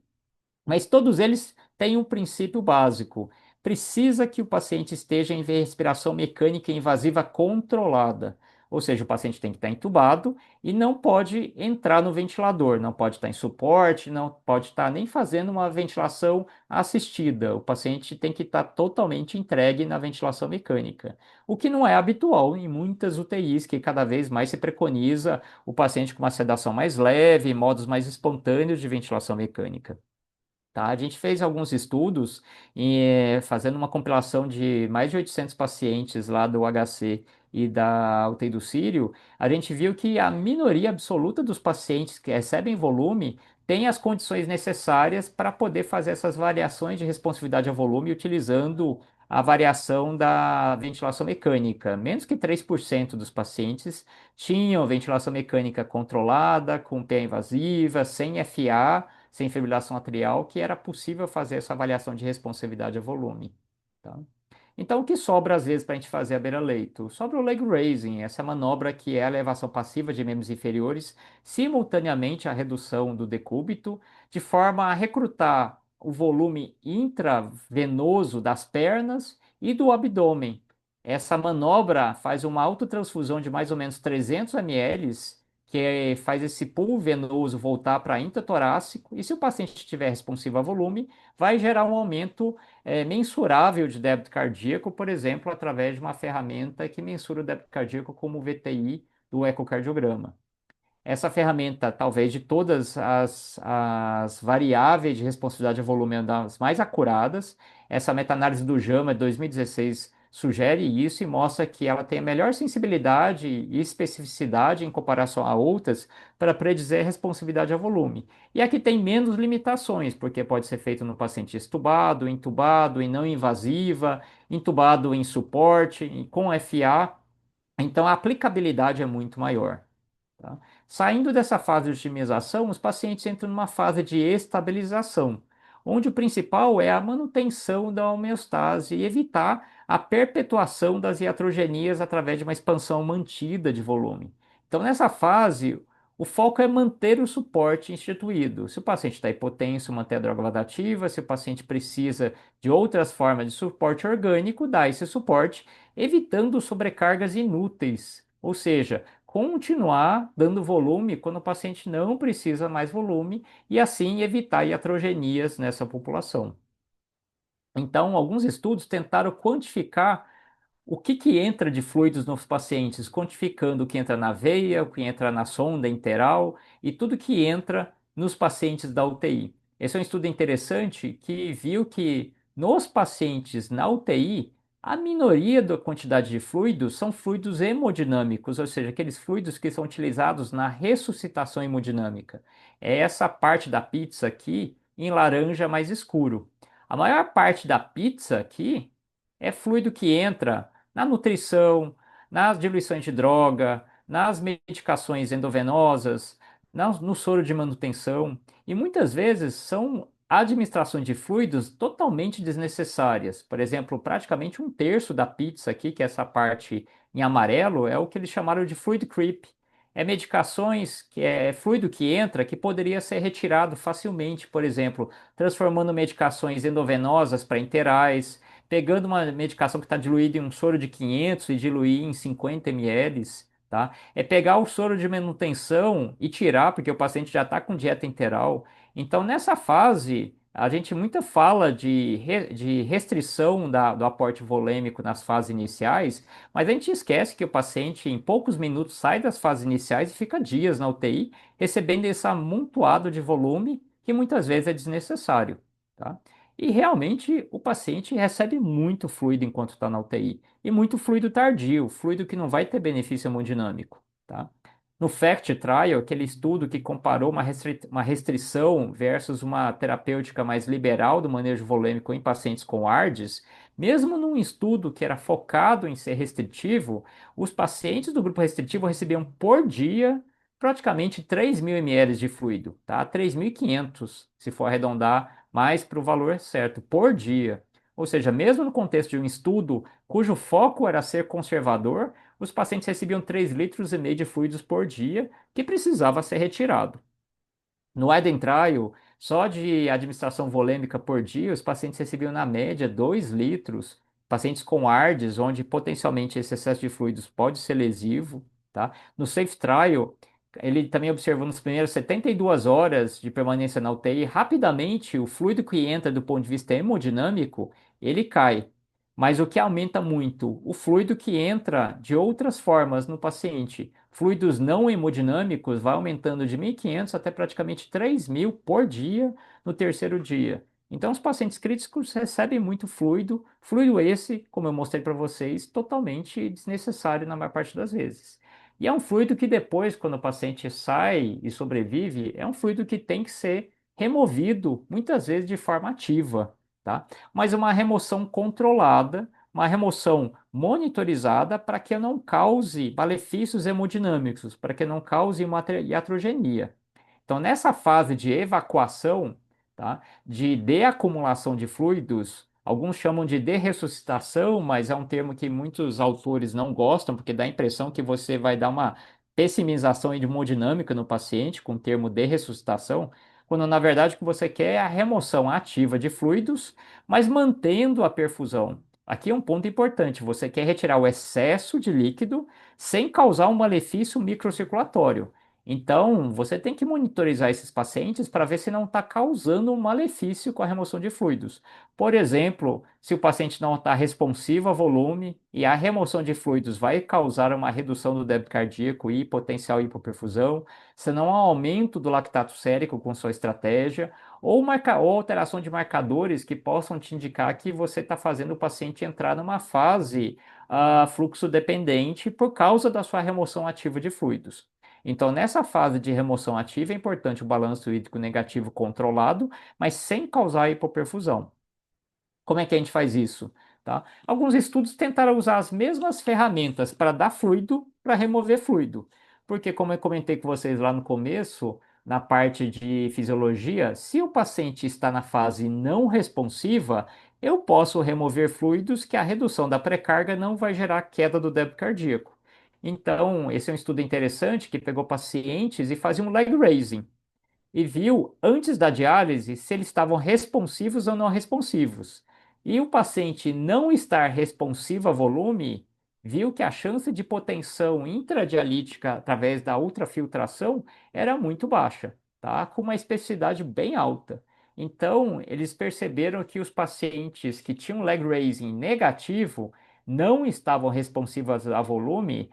Mas todos eles têm um princípio básico. Precisa que o paciente esteja em respiração mecânica invasiva controlada. Ou seja, o paciente tem que estar entubado e não pode entrar no ventilador, não pode estar em suporte, não pode estar nem fazendo uma ventilação assistida. O paciente tem que estar totalmente entregue na ventilação mecânica, o que não é habitual em muitas UTIs, que cada vez mais se preconiza o paciente com uma sedação mais leve, modos mais espontâneos de ventilação mecânica. Tá? A gente fez alguns estudos fazendo uma compilação de mais de 800 pacientes lá do HC e da UTI do Sírio. A gente viu que a minoria absoluta dos pacientes que recebem volume tem as condições necessárias para poder fazer essas variações de responsividade a volume utilizando a variação da ventilação mecânica. Menos que 3% dos pacientes tinham ventilação mecânica controlada, com PA invasiva, sem FA, sem fibrilação atrial, que era possível fazer essa avaliação de responsividade a volume. Tá? Então, o que sobra às vezes para a gente fazer a beira-leito? Sobra o leg raising, essa manobra que é a elevação passiva de membros inferiores, simultaneamente à redução do decúbito, de forma a recrutar o volume intravenoso das pernas e do abdômen. Essa manobra faz uma autotransfusão de mais ou menos 300 ml, faz esse pool venoso voltar para intratorácico, e se o paciente estiver responsivo a volume, vai gerar um aumento mensurável de débito cardíaco, por exemplo, através de uma ferramenta que mensura o débito cardíaco como o VTI do ecocardiograma. Essa ferramenta, talvez de todas as variáveis de responsividade a volume, é uma das mais acuradas. Essa meta-análise do JAMA de 2016 sugere isso e mostra que ela tem a melhor sensibilidade e especificidade em comparação a outras para predizer responsividade a volume. E aqui tem menos limitações, porque pode ser feito no paciente extubado, intubado, em não invasiva, intubado em suporte, com FA. Então a aplicabilidade é muito maior. Tá? Saindo dessa fase de otimização, os pacientes entram numa fase de estabilização, onde o principal é a manutenção da homeostase e evitar a perpetuação das iatrogenias através de uma expansão mantida de volume. Então, nessa fase, o foco é manter o suporte instituído. Se o paciente está hipotenso, manter a droga ladativa. Se o paciente precisa de outras formas de suporte orgânico, dá esse suporte, evitando sobrecargas inúteis. Ou seja, continuar dando volume quando o paciente não precisa mais volume e assim evitar iatrogenias nessa população. Então, alguns estudos tentaram quantificar o que entra de fluidos nos pacientes, quantificando o que entra na veia, o que entra na sonda interal e tudo que entra nos pacientes da UTI. Esse é um estudo interessante que viu que nos pacientes na UTI, a minoria da quantidade de fluidos são fluidos hemodinâmicos, ou seja, aqueles fluidos que são utilizados na ressuscitação hemodinâmica. É essa parte da pizza aqui em laranja mais escuro. A maior parte da pizza aqui é fluido que entra na nutrição, nas diluições de droga, nas medicações endovenosas, no soro de manutenção, e muitas vezes são administrações de fluidos totalmente desnecessárias. Por exemplo, praticamente um terço da pizza aqui, que é essa parte em amarelo, é o que eles chamaram de fluid creep. É medicações que é fluido que entra que poderia ser retirado facilmente, por exemplo, transformando medicações endovenosas para enterais, pegando uma medicação que está diluída em um soro de 500 e diluir em 50 ml, tá? É pegar o soro de manutenção e tirar, porque o paciente já está com dieta enteral. Então, nessa fase, a gente muito fala de restrição do aporte volêmico nas fases iniciais, mas a gente esquece que o paciente, em poucos minutos, sai das fases iniciais e fica dias na UTI, recebendo esse amontoado de volume que muitas vezes é desnecessário, tá? E realmente o paciente recebe muito fluido enquanto está na UTI, e muito fluido tardio, fluido que não vai ter benefício hemodinâmico, tá? No FACT Trial, aquele estudo que comparou uma restrição versus uma terapêutica mais liberal do manejo volêmico em pacientes com ARDS, mesmo num estudo que era focado em ser restritivo, os pacientes do grupo restritivo recebiam por dia praticamente 3.000 ml de fluido, tá? 3.500, se for arredondar mais para o valor certo, por dia. Ou seja, mesmo no contexto de um estudo cujo foco era ser conservador, os pacientes recebiam 3,5 litros de fluidos por dia, que precisava ser retirado. No Eden Trial, só de administração volêmica por dia, os pacientes recebiam na média 2 litros. Pacientes com ARDS, onde potencialmente esse excesso de fluidos pode ser lesivo, tá? No Safe Trial, ele também observou nas primeiras 72 horas de permanência na UTI, rapidamente o fluido que entra do ponto de vista hemodinâmico, ele cai. Mas o que aumenta muito, o fluido que entra de outras formas no paciente. Fluidos não hemodinâmicos vai aumentando de 1.500 até praticamente 3.000 por dia no terceiro dia. Então, os pacientes críticos recebem muito fluido, fluido esse, como eu mostrei para vocês, totalmente desnecessário na maior parte das vezes. E é um fluido que depois, quando o paciente sai e sobrevive, é um fluido que tem que ser removido, muitas vezes de forma ativa. tá? Mas uma remoção controlada, uma remoção monitorizada para que não cause malefícios hemodinâmicos, para que não cause uma iatrogenia. Então, nessa fase de evacuação, tá, de deacumulação de fluidos, alguns chamam de derressuscitação, mas é um termo que muitos autores não gostam, porque dá a impressão que você vai dar uma pessimização hemodinâmica no paciente com o termo derressuscitação, quando na verdade o que você quer é a remoção ativa de fluidos, mas mantendo a perfusão. Aqui é um ponto importante: você quer retirar o excesso de líquido sem causar um malefício microcirculatório. Então, você tem que monitorizar esses pacientes para ver se não está causando um malefício com a remoção de fluidos. Por exemplo, se o paciente não está responsivo a volume e a remoção de fluidos vai causar uma redução do débito cardíaco e potencial hipoperfusão, se não há aumento do lactato sérico com sua estratégia, ou alteração de marcadores que possam te indicar que você está fazendo o paciente entrar numa fase fluxo dependente por causa da sua remoção ativa de fluidos. Então, nessa fase de remoção ativa, é importante o balanço hídrico negativo controlado, mas sem causar hipoperfusão. Como é que a gente faz isso? Tá? Alguns estudos tentaram usar as mesmas ferramentas para dar fluido, para remover fluido. Porque, como eu comentei com vocês lá no começo, na parte de fisiologia, se o paciente está na fase não responsiva, eu posso remover fluidos que a redução da pré-carga não vai gerar queda do débito cardíaco. Então, esse é um estudo interessante que pegou pacientes e fazia um leg raising e viu antes da diálise se eles estavam responsivos ou não responsivos. E o paciente não estar responsivo a volume, viu que a chance de hipotensão intradialítica através da ultrafiltração era muito baixa, tá? Com uma especificidade bem alta. Então, eles perceberam que os pacientes que tinham leg raising negativo não estavam responsivos a volume,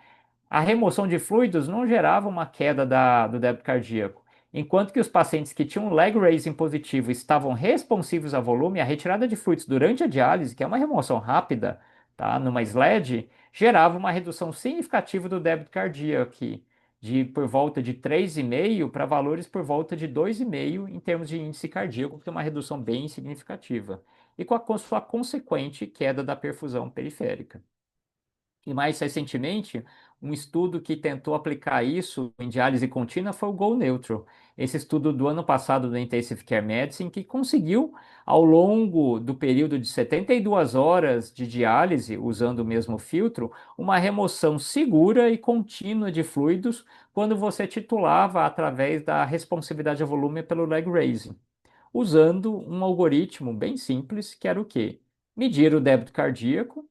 a remoção de fluidos não gerava uma queda do débito cardíaco, enquanto que os pacientes que tinham leg raising positivo estavam responsivos a volume, a retirada de fluidos durante a diálise, que é uma remoção rápida, tá, numa SLED, gerava uma redução significativa do débito cardíaco, aqui, de por volta de 3,5 para valores por volta de 2,5 em termos de índice cardíaco, que é uma redução bem significativa, e com a sua consequente queda da perfusão periférica. E mais recentemente, um estudo que tentou aplicar isso em diálise contínua foi o Go Neutral. Esse estudo do ano passado do Intensive Care Medicine, que conseguiu, ao longo do período de 72 horas de diálise, usando o mesmo filtro, uma remoção segura e contínua de fluidos quando você titulava através da responsividade a volume pelo leg raising, usando um algoritmo bem simples, que era o quê? Medir o débito cardíaco,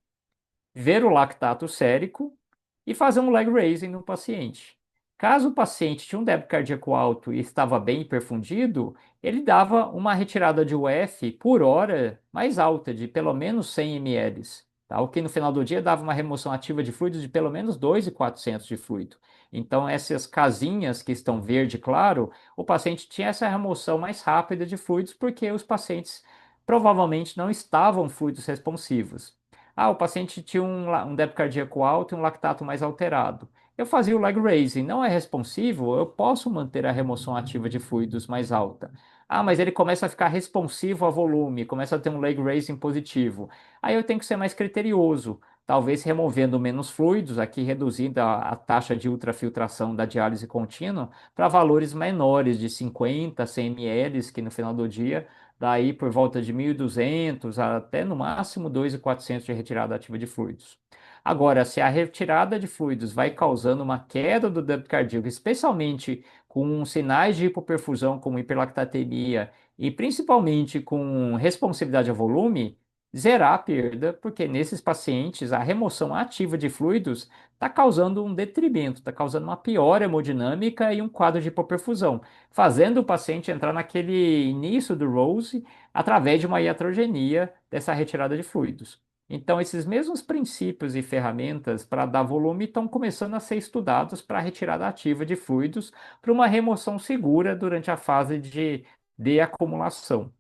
ver o lactato sérico e fazer um leg raising no paciente. Caso o paciente tinha um débito cardíaco alto e estava bem hiperfundido, ele dava uma retirada de UF por hora mais alta, de pelo menos 100 ml, tá? O que no final do dia dava uma remoção ativa de fluidos de pelo menos 2.400 de fluido. Então, essas casinhas que estão verde claro, o paciente tinha essa remoção mais rápida de fluidos porque os pacientes provavelmente não estavam fluidos responsivos. Ah, o paciente tinha um débito cardíaco alto e um lactato mais alterado. Eu fazia o leg raising, não é responsivo, eu posso manter a remoção ativa de fluidos mais alta. Ah, mas ele começa a ficar responsivo a volume, começa a ter um leg raising positivo. Aí eu tenho que ser mais criterioso, talvez removendo menos fluidos, aqui reduzindo a taxa de ultrafiltração da diálise contínua para valores menores, de 50, 100 ml, que no final do dia daí por volta de 1.200 até no máximo 2.400 de retirada ativa de fluidos. Agora, se a retirada de fluidos vai causando uma queda do débito cardíaco, especialmente com sinais de hipoperfusão como hiperlactatemia e principalmente com responsividade a volume, zerar a perda, porque nesses pacientes a remoção ativa de fluidos está causando um detrimento, está causando uma piora hemodinâmica e um quadro de hipoperfusão, fazendo o paciente entrar naquele início do Rose através de uma iatrogenia dessa retirada de fluidos. Então, esses mesmos princípios e ferramentas para dar volume estão começando a ser estudados para a retirada ativa de fluidos para uma remoção segura durante a fase de deacumulação.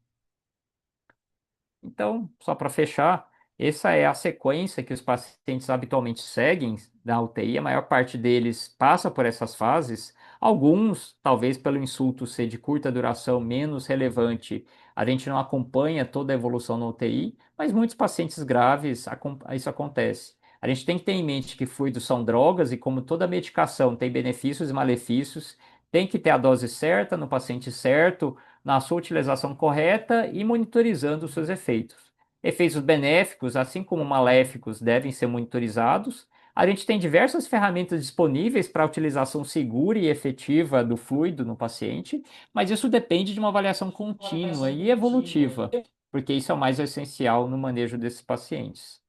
Então, só para fechar, essa é a sequência que os pacientes habitualmente seguem na UTI. A maior parte deles passa por essas fases. Alguns, talvez pelo insulto ser de curta duração, menos relevante, a gente não acompanha toda a evolução no UTI, mas muitos pacientes graves isso acontece. A gente tem que ter em mente que fluidos são drogas e, como toda medicação tem benefícios e malefícios, tem que ter a dose certa no paciente certo, na sua utilização correta e monitorizando os seus efeitos. Efeitos benéficos, assim como maléficos, devem ser monitorizados. A gente tem diversas ferramentas disponíveis para a utilização segura e efetiva do fluido no paciente, mas isso depende de uma avaliação contínua e evolutiva, porque isso é o mais essencial no manejo desses pacientes.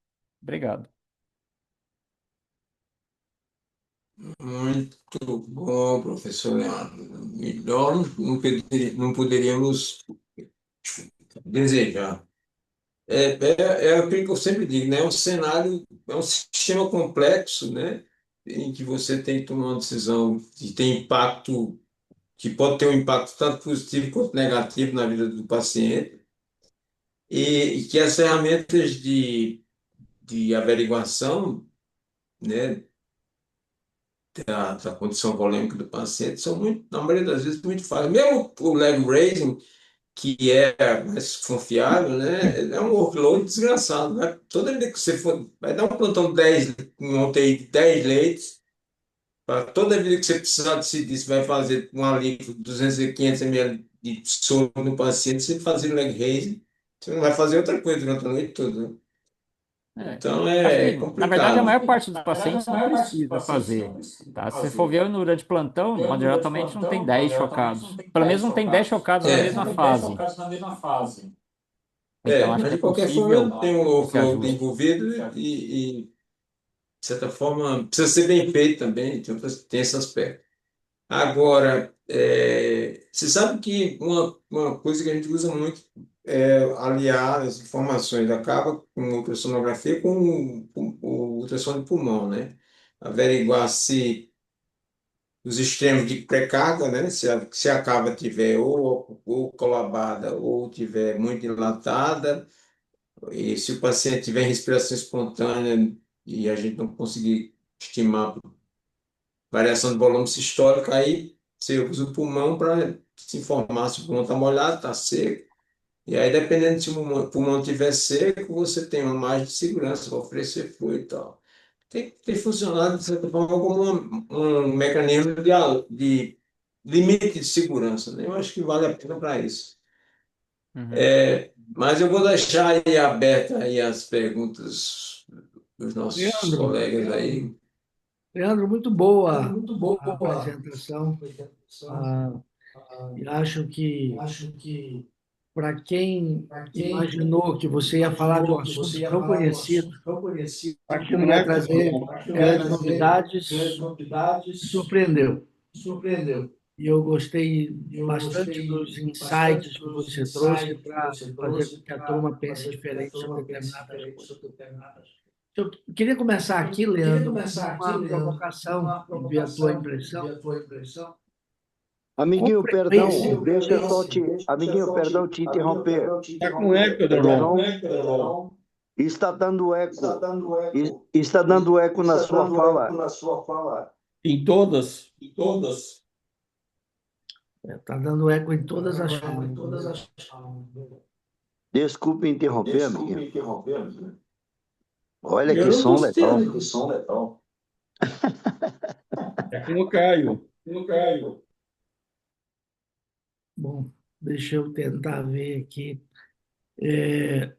Obrigado. Muito bom, professor Leandro. Melhor não poderíamos desejar. É aquilo que eu sempre digo, né? É um sistema complexo, né? Em que você tem que tomar uma decisão que tem impacto, que pode ter um impacto tanto positivo quanto negativo na vida do paciente, e que as ferramentas de averiguação, né, da condição volêmica do paciente são muito, na maioria das vezes, muito fáceis. Mesmo o leg raising, que é mais confiável, né? É um workload desgraçado, né? Toda vida que você for, vai dar um plantão de 10, um UTI de 10 leitos, para toda vida que você precisar decidir se vai fazer um alívio de 200 e 500 ml de soro no paciente, você fazer leg raising, você não vai fazer outra coisa durante a noite toda, né? É, Então é assim, na verdade, a complicado. maior parte dos pacientes não precisa fazer, tá? Se você for ver durante plantão, geralmente não tem 10 chocados. Pelo menos não tem 10 chocados na mesma fase. Então, acho Mas que é de qualquer forma possível tem um esse workload ajuste. envolvido de certa forma, precisa ser bem feito também, tem esse aspecto. Agora, você sabe que uma coisa que a gente usa muito é aliar as informações, acaba com a ultrassonografia com o ultrassom de pulmão, né? Averiguar se os extremos de pré-carga, né? Se a cava tiver ou colabada ou tiver muito dilatada, e se o paciente tiver respiração espontânea e a gente não conseguir estimar variação de volume sistólico, aí você usa o pulmão para se informar se o pulmão está molhado, está seco. E aí, dependendo se o pulmão estiver seco, você tem uma margem de segurança para oferecer fluido e tal. Tem funcionado, de certa forma, como um mecanismo de limite de segurança, né? Eu acho que vale a pena para isso. Uhum. Mas eu vou deixar aí aberta aí as perguntas dos nossos Leandro, colegas aí. Leandro, muito boa a apresentação. Ah, e acho que para quem imaginou que você ia falar de um assunto tão conhecido, que não ia trazer grandes novidades, me surpreendeu. E eu gostei bastante dos insights que você trouxe para fazer com que a turma pense diferente sobre determinadas coisas. Eu queria começar aqui, Leandro, com uma provocação e ver a tua impressão. Com Amiguinho, frequência, perdão, amiguinho, perdão te interromper. Está com eco, Pedro. Perdão, está dando eco. Está dando eco na sua fala. Em todas. está dando eco em todas as falas. Desculpe interromper, amiguinho. Olha Eu que não estou som legal. É com o Caio. Bom, deixa eu tentar ver aqui. É,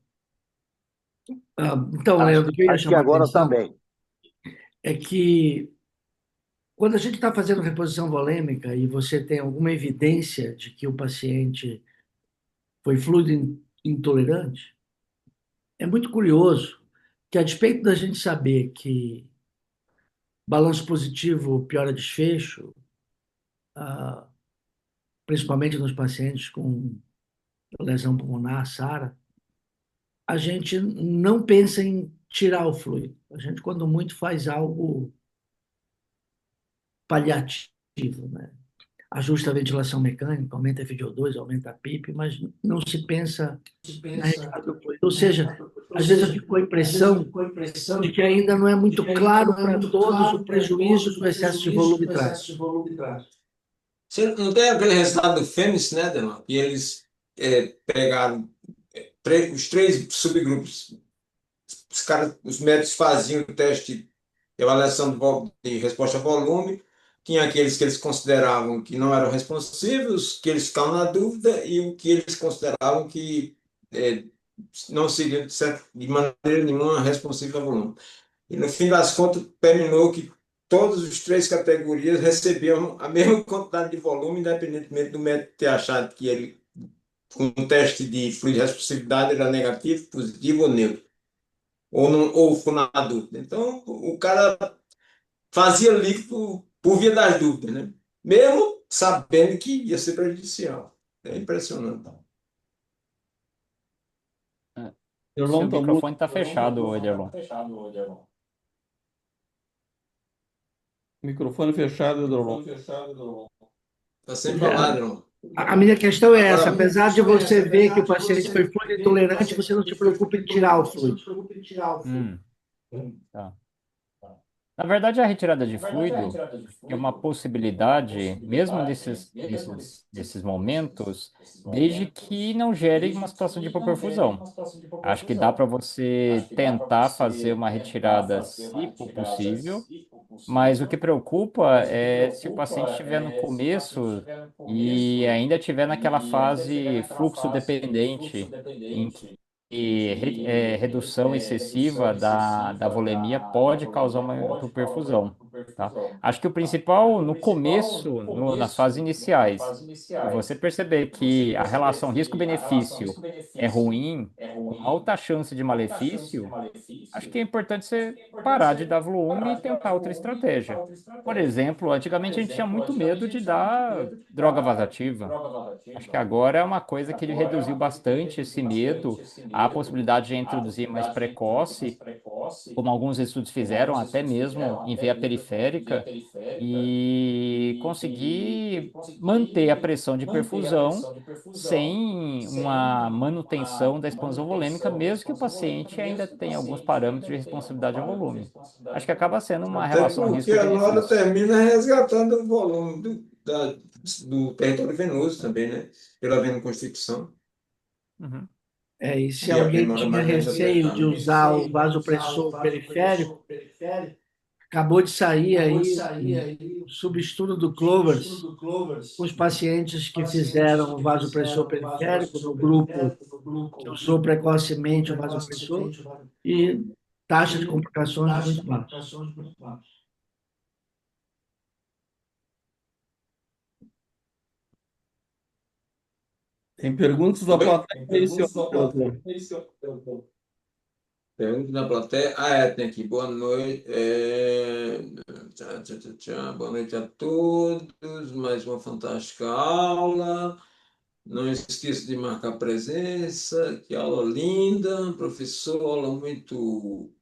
então, Leandro, o que eu ia Acho que chamar a agora está atenção bem. é que quando a gente está fazendo reposição volêmica e você tem alguma evidência de que o paciente foi fluido intolerante, é muito curioso que, a despeito da gente saber que balanço positivo piora desfecho, ah, principalmente nos pacientes com lesão pulmonar, SARA, a gente não pensa em tirar o fluido. A gente, quando muito, faz algo paliativo, né? Ajusta a ventilação mecânica, aumenta a FiO2, aumenta a PIP, mas não se pensa na retirada do fluido. Ou seja, às vezes eu fico com a impressão de que ainda não é muito claro para todos o prejuízo que o excesso de volume traz. Você não tem aquele resultado do Fênix, né, Delon? E eles pegaram os três subgrupos. Os caras, os médicos faziam o teste de avaliação de resposta a volume. Tinha aqueles que eles consideravam que não eram responsivos, que eles ficavam na dúvida, e o que eles consideravam que eh, não seriam, de maneira nenhuma, responsivos a volume. E no fim das contas, terminou que todas as três categorias recebiam a mesma quantidade de volume, independentemente do médico ter achado que ele, com um teste de fluido de responsividade, era negativo, positivo ou neutro, ou, não, ou ficou na dúvida. Então, o cara fazia líquido por via das dúvidas, né? Mesmo sabendo que ia ser prejudicial. É impressionante. É, Erlon seu está mudo. microfone está fechado, Ederlon. Microfone fechado, Erlon. Está sem falar, não. A minha questão é essa: Agora, apesar de você ver que o paciente foi fluido intolerante, você não se preocupa em tirar o fluido. Hum, tá. Na verdade, a retirada de fluido é uma possibilidade, mesmo nesses momentos, desde que não gere uma situação de hipoperfusão. Acho que dá para você tentar fazer uma retirada, se for possível, mas o que preocupa é se o paciente estiver no começo e ainda estiver naquela fase fluxo dependente, em que redução excessiva da volemia pode causar uma hipoperfusão, tá? Acho que o principal no começo, nas fases iniciais, se você perceber que a relação risco-benefício é ruim, com alta chance de malefício, acho que é importante você parar de dar volume e tentar outra estratégia. Por exemplo, antigamente a gente tinha muito medo de dar droga vasativa. Acho que agora é uma coisa que ele reduziu bastante esse medo, há a possibilidade de introduzir mais precoce, como alguns estudos fizeram, até mesmo em veia periférica, e conseguir manter a pressão de perfusão sem uma manutenção da expansão volêmica, mesmo que o paciente ainda tenha alguns parâmetros de responsividade ao volume. Acho que acaba sendo uma até relação porque agora risco-benefício. termina resgatando o volume do território venoso também, né? Pela venoconstricção, Uhum. E se que alguém aprimora tinha mais ainda o receio de tratamento. usar o vasopressor periférico, acabou de sair aí um subestudo do Clovers, os pacientes que fizeram o vasopressor periférico no grupo que usou precocemente o vasopressor e taxa de complicações muito baixa. Tem perguntas da Oi? plateia aí, senhor doutor? Pergunta da plateia. Tem aqui. Boa noite. Tchau, tchau, tchau, tchau. Boa noite a todos. Mais uma fantástica aula. Não esqueça de marcar presença. Que aula linda. Professor, aula muito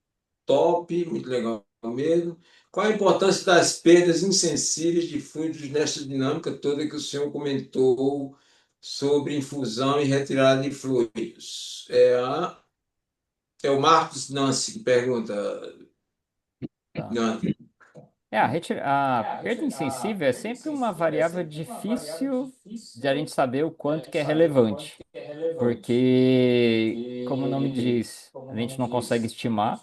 top, muito legal mesmo. Qual a importância das perdas insensíveis de fluidos nesta dinâmica toda que o senhor comentou sobre infusão e retirada de fluidos? É o Marcos Nancy que pergunta. Tá. Nancy. A perda insensível é sempre uma variável difícil de a gente saber o quanto que é relevante, porque, como o nome diz, a gente não consegue estimar.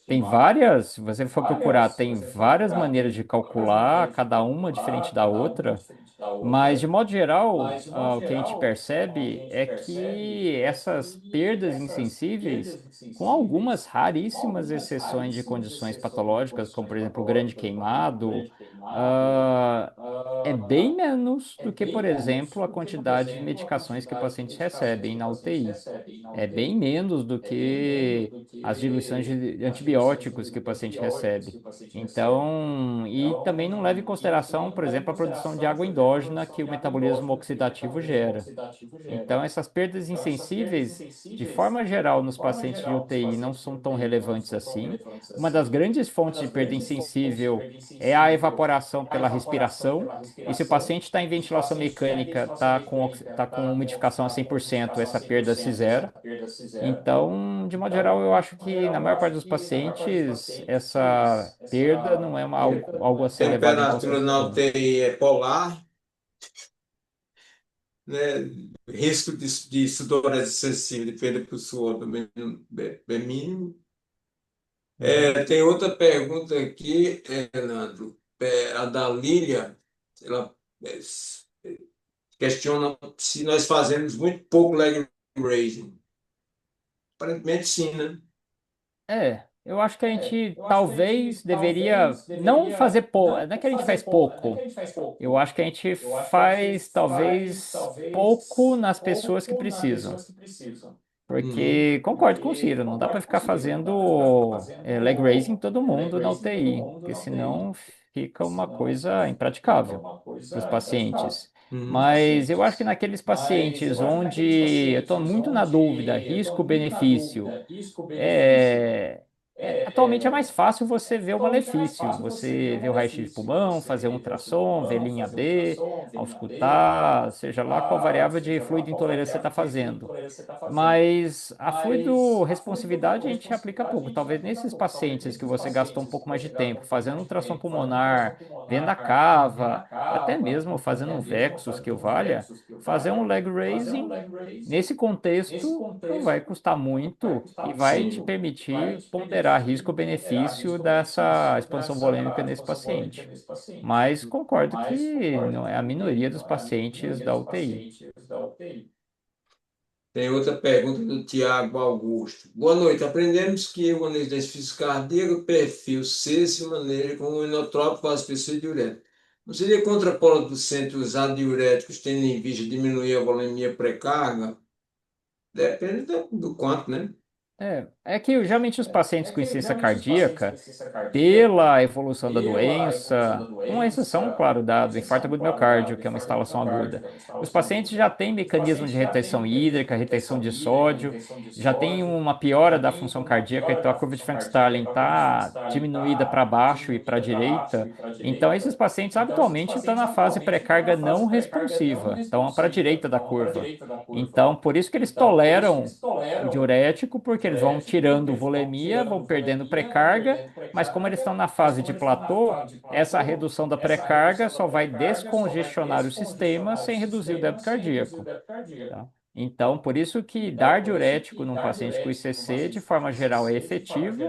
Tem várias, se você for procurar, tem várias maneiras de calcular, cada uma diferente da outra, mas de modo geral, o que a gente percebe é que essas perdas insensíveis, com algumas raríssimas exceções de condições patológicas, como por exemplo o grande queimado, ah, é bem menos do que, por exemplo, a quantidade de medicações que o paciente recebe na UTI. É bem menos do que as diluições de antibióticos que o paciente recebe. Então, e também não leva em consideração, por exemplo, a produção de água endógena que o metabolismo oxidativo gera. Então, essas perdas insensíveis, de forma geral, nos pacientes de UTI não são tão relevantes assim. Uma das grandes fontes de perda insensível é a evaporação pela respiração. E se o paciente está em ventilação mecânica, tá com umidificação a 100%, essa perda se zera. Então, de modo geral, eu acho que na maior parte dos pacientes, essa perda não é algo a ser levado em Temperatura na consideração. UTI é polar. né? Risco de sudorese excessiva, de perda por suor também é mínimo. Tem outra pergunta aqui, Leandro. A da Lília, ela questiona se nós fazemos muito pouco leg raising. Aparentemente, sim, né? Eu acho que a gente talvez deveria não fazer pouco, não é que a gente faz pouco, eu acho que a gente faz talvez pouco nas pessoas que precisam. Uhum. Porque concordo com o Ciro, não dá para ficar fazendo leg raising em todo mundo na UTI, porque senão fica uma coisa impraticável para os pacientes. Uhum. Mas eu acho que naqueles pacientes onde eu estou muito na dúvida, risco-benefício, é, atualmente é mais fácil você ver o malefício, você ver o raio-x de pulmão, fazer um ultrassom, ver linha D, auscultar, seja lá qual variável de fluido intolerância você está fazendo. Mas a fluido responsividade a gente aplica pouco. Talvez nesses pacientes que você gastou um pouco mais de tempo fazendo ultrassom pulmonar, vendo a cava, até mesmo fazendo um Vexus que o valha, fazer um leg raising nesse contexto não vai custar muito e vai te Sim. permitir ponderar risco-benefício dessa expansão volêmica nesse paciente. Mas concordo que não é a minoria dos pacientes da UTI. Tem outra pergunta do Tiago Augusto. Boa noite. Aprendemos que o manejo da insuficiência cardíaca, perfil C, se maneja com o inotrópico para as pessoas diuréticas. Não seria contraproducente usar diuréticos tendo em vista diminuir a volemia pré-carga? Depende do quanto, né? É que geralmente os pacientes com insuficiência cardíaca pela evolução da doença, com exceção, claro, do infarto agudo do miocárdio, que é uma instalação aguda. Os pacientes já têm mecanismo de retenção hídrica, retenção de sódio, já tem uma piora da função cardíaca, então a curva de Frank-Starling está diminuída para baixo e para a direita. Então, esses pacientes habitualmente estão na fase pré-carga não responsiva, estão para a direita da curva. Então, por isso que eles toleram o diurético, porque eles vão tirando volemia, vão perdendo pré-carga, mas como eles estão na fase de platô, essa redução da pré-carga só vai descongestionar o sistema sem reduzir o débito cardíaco, tá? Então, por isso que dar diurético num paciente com ICC, de forma geral, é efetivo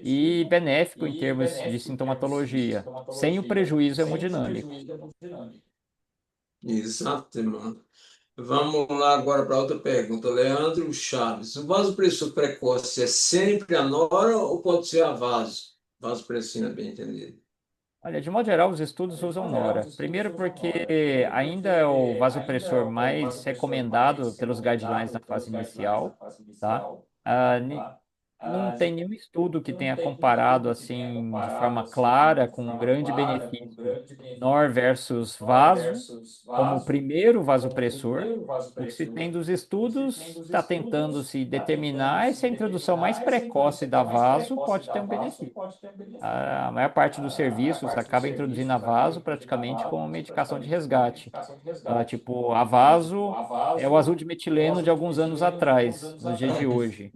e benéfico em termos de sintomatologia, sem o prejuízo hemodinâmico. Exato, irmão. Vamos lá agora para outra pergunta. Leandro Chaves. O vasopressor precoce é sempre a nora ou pode ser a vaso? Vasopressina, bem entendido. Olha, de modo geral, os estudos usam Nora. Primeiro porque ainda é o vasopressor mais recomendado pelos guidelines na fase inicial, tá? Não tem nenhum estudo que tenha comparado assim de forma clara com um grande benefício NOR versus vaso como o primeiro vasopressor. O que se tem dos estudos está tentando se determinar é se a introdução mais precoce da vaso pode ter um benefício. A maior parte dos serviços acaba introduzindo a vaso praticamente como medicação de resgate. Tipo, a vaso é o azul de metileno de alguns anos atrás, nos dias de hoje.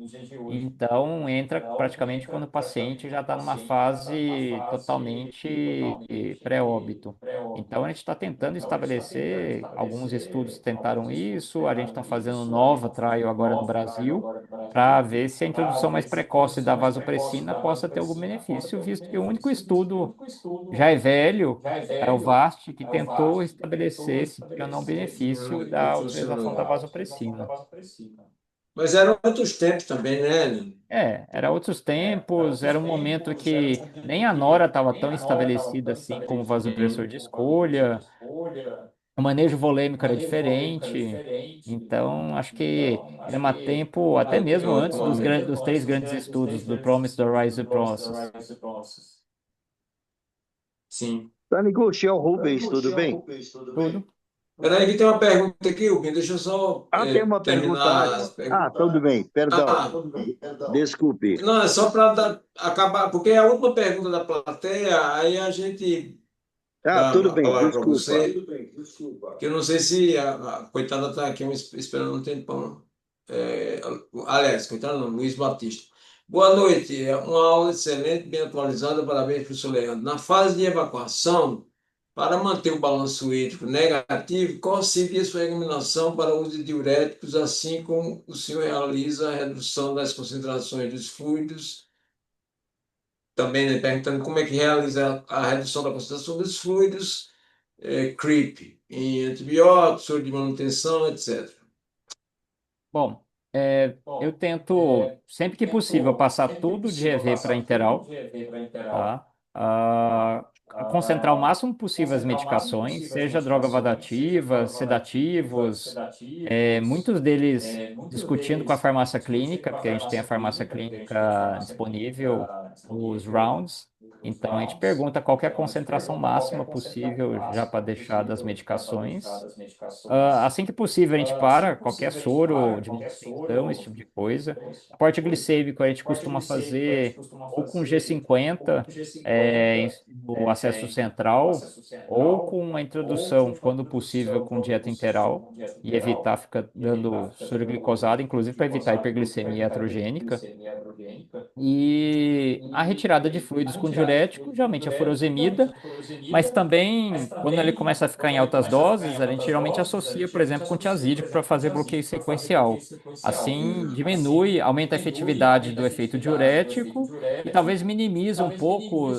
Então, entra praticamente quando o paciente já está numa fase totalmente pré-óbito. Então, a gente está tentando estabelecer, alguns estudos tentaram isso, a gente está fazendo nova trial agora no Brasil, para ver se a introdução mais precoce da vasopressina possa ter algum benefício, visto que o único estudo já é velho, é o VAST, que tentou estabelecer se tinha ou não benefício da utilização da Funcionou. vasopressina. Mas eram outros tempos também, né? Era outros tempos, era um momento que nem a Nora estava tão estabelecida assim como vasopressor de escolha, o manejo volêmico era diferente, então acho que era um tempo, até mesmo Outro antes momento. dos três grandes estudos do PROMISE, do RISE e PROCESS. Sim. Taniguchi, é o Rubens, tudo bem? Tudo. Peraí, que tem uma pergunta aqui, Rubinho. Deixa eu só Ah, tem uma pergunta. terminar as Ah, perguntas. tudo bem, perdão. Ah, Desculpe. não, é só para acabar, porque é a última pergunta da plateia, aí a gente Ah, dá tudo a bem, palavra para desculpa. você, que eu não sei se a coitada está aqui esperando um tempão. É, aliás, coitada não, Luiz Batista. Boa noite, é uma aula excelente, bem atualizada, parabéns, professor Leandro. Na fase de evacuação, Para manter o balanço hídrico negativo, qual seria a sua recomendação para o uso de diuréticos, assim como o senhor realiza a redução das concentrações dos fluidos? Também, né, perguntando como é que realiza a redução da concentração dos fluidos, CREEP, em antibióticos, soro de manutenção, etc. Bom, eu tento, sempre que possível, passar tudo de EV para interal, tá? Concentrar o máximo possível as medicações, seja droga vadativa, sedativos, muitos deles discutindo com a farmácia clínica, porque a gente tem a farmácia clínica disponível, os rounds. Então, a gente pergunta qual que é a concentração máxima possível já para deixar das medicações. Assim que possível, a gente para qualquer soro de manutenção, esse tipo de coisa. Aporte glicêmico a gente costuma fazer ou com G50 no acesso central, ou com a introdução, quando possível, com dieta interal, e evitar ficar dando soro glicosado, inclusive para evitar hiperglicemia iatrogênica. E a retirada de fluidos com diurético, geralmente a furosemida, mas também, quando ele começa a ficar em altas doses, a gente geralmente associa, por exemplo, com tiazídico para fazer bloqueio sequencial. Assim, diminui, aumenta a efetividade do efeito diurético e talvez minimiza um pouco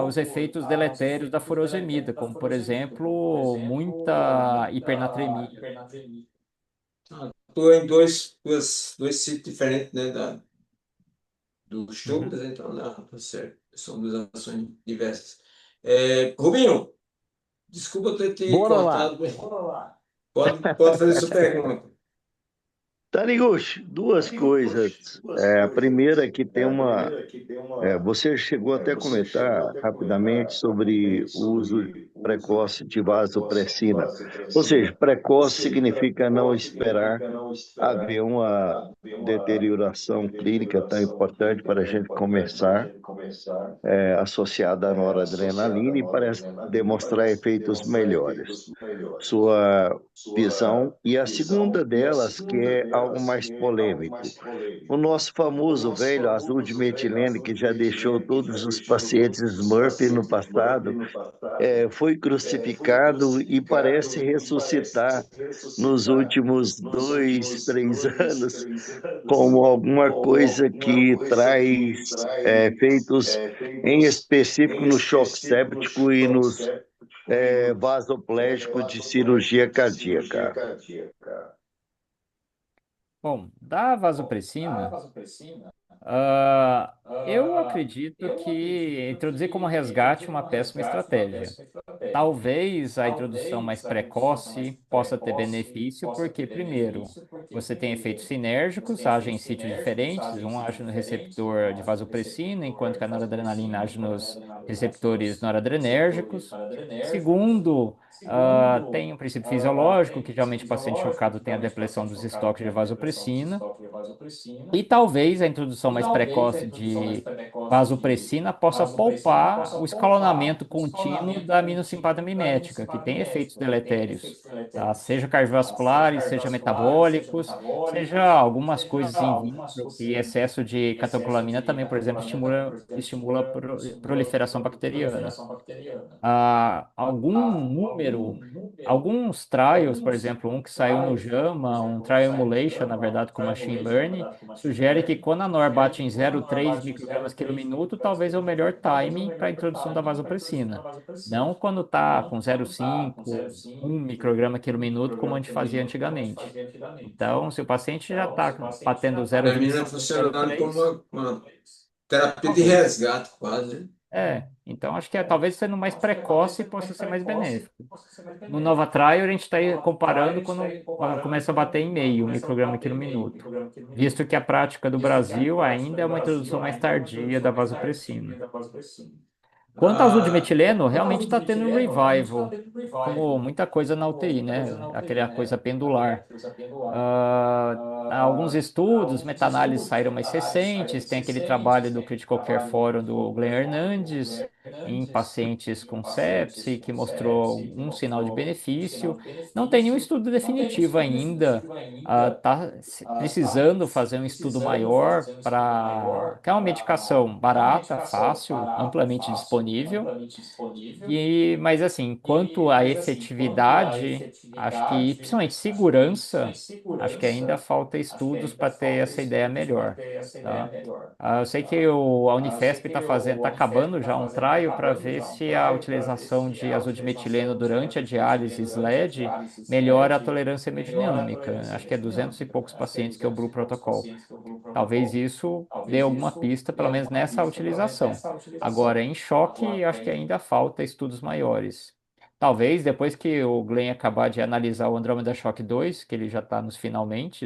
os efeitos deletérios da furosemida, como, por exemplo, muita hipernatremia. Estou em dois sítios diferentes, né, dos Uhum. tubos, então, não, tá certo. São duas ações diversas. Rubinho, desculpa ter te Bora lá. cortado, mas pode fazer sua pergunta. Taniguchi, duas coisas. A primeira é que tem uma. Você chegou até a comentar rapidamente sobre o uso precoce de vasopressina. Ou seja, precoce significa não esperar haver uma deterioração clínica tão importante para a gente começar, associada à noradrenalina, e parece demonstrar efeitos melhores. Sua visão. E a segunda delas, que é algo mais polêmico. O nosso famoso velho azul de metilene, que já deixou todos os pacientes Smurf no passado, foi crucificado e parece ressuscitar nos últimos 2, 3 anos como alguma coisa que traz efeitos em específico no choque séptico e nos vasoplégicos de cirurgia cardíaca. Bom, da vasopressina. Eu acredito que introduzir como resgate uma péssima estratégia. Talvez a introdução mais precoce possa ter benefício, porque, primeiro, você tem efeitos sinérgicos, agem em sítios diferentes, um age no receptor de vasopressina, enquanto que a noradrenalina age nos receptores noradrenérgicos. Segundo, tem um princípio fisiológico, que geralmente o paciente chocado tem a depressão dos estoques de vasopressina. E talvez a introdução mais precoce de vasopressina possa poupar o escalonamento contínuo da aminosimpata mimética, que tem efeitos deletérios, tá? Seja cardiovasculares, seja metabólicos, seja algumas coisas in vitro, que excesso de catecolamina também, por exemplo, estimula a proliferação bacteriana. Algum número, alguns trials, por exemplo, um que saiu no JAMA, um trial emulation, na verdade, com machine learning, sugere que quando a NOR bate em 0,3 microgramas quilo minuto, talvez é o melhor timing para a introdução da vasopressina. Não quando está com 0,5, 1 micrograma quilo minuto, como a gente fazia antigamente. Então, se o paciente já está batendo Termina 0,25, funcionando como 0,3, uma terapia de talvez. resgate, quase, né? Então acho que talvez sendo mais precoce possa ser mais benéfico. No Nova Trial, a gente está comparando quando começa a bater em meio micrograma quilo minuto, visto que a prática do Brasil ainda é uma introdução mais tardia da vasopressina. Quanto ao uso de Ah, metileno, realmente está tendo um revival, como muita coisa na UTI, né? Aquela coisa pendular. Há alguns estudos, meta-análises saíram mais recentes, tem aquele trabalho do Critical Care Forum do Glenn Hernandes, em pacientes com sepse, que mostrou um sinal de benefício. Não tem nenhum estudo definitivo ainda. Está precisando fazer um estudo maior para... que é uma medicação barata, fácil, amplamente disponível. Mas assim, quanto à efetividade, acho que, principalmente segurança, acho que ainda falta estudos para ter essa ideia melhor, tá? Eu sei que a Unifesp está acabando já um trial para ver se a utilização de azodimetileno durante a diálise SLED melhora a tolerância hemodinâmica. Acho que é 200 e poucos pacientes que é o Blue Protocol. Talvez isso dê alguma pista, pelo menos nessa utilização. Agora, em choque, acho que ainda falta estudos maiores. Talvez depois que o Glenn acabar de analisar o Andrômeda Shock 2, que ele já está nos finalmente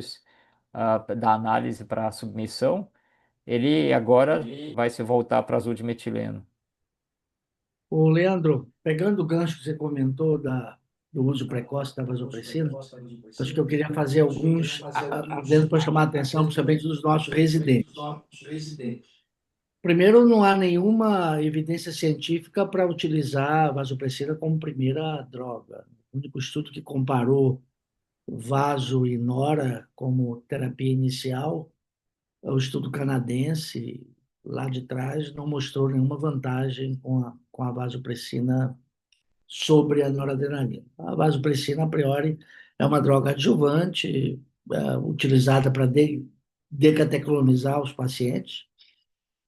da análise para submissão, ele agora vai se voltar para azul de metileno. Ô, Leandro, pegando o gancho que você comentou do uso precoce da vasopressina, acho que eu queria fazer alguns adendos para chamar a atenção, principalmente dos nossos residentes. Primeiro, não há nenhuma evidência científica para utilizar a vasopressina como primeira droga. O único estudo que comparou vaso e nora como terapia inicial é o estudo canadense. Lá de trás não mostrou nenhuma vantagem com a vasopressina sobre a noradrenalina. A vasopressina, a priori, é uma droga adjuvante, utilizada para decatecolonizar os pacientes.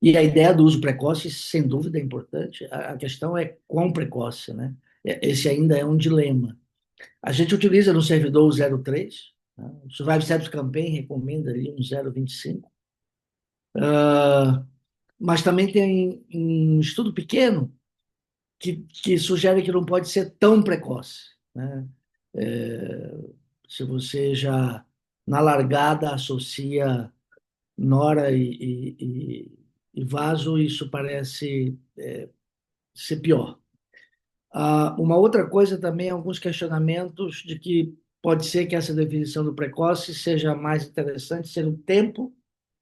E a ideia do uso precoce, sem dúvida, é importante. A questão é quão precoce, né? Esse ainda é um dilema. A gente utiliza no servidor o 0,3, né? O Survival Sepsis Campaign recomenda ali um 0,25. Mas também tem um estudo pequeno que sugere que não pode ser tão precoce, né? Se você já, na largada, associa nora e vaso, isso parece ser pior. Uma outra coisa também, alguns questionamentos de que pode ser que essa definição do precoce seja mais interessante ser o tempo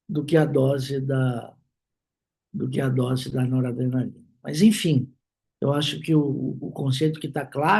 do que a dose da noradrenalina. Mas, enfim, eu acho que o conceito que está claro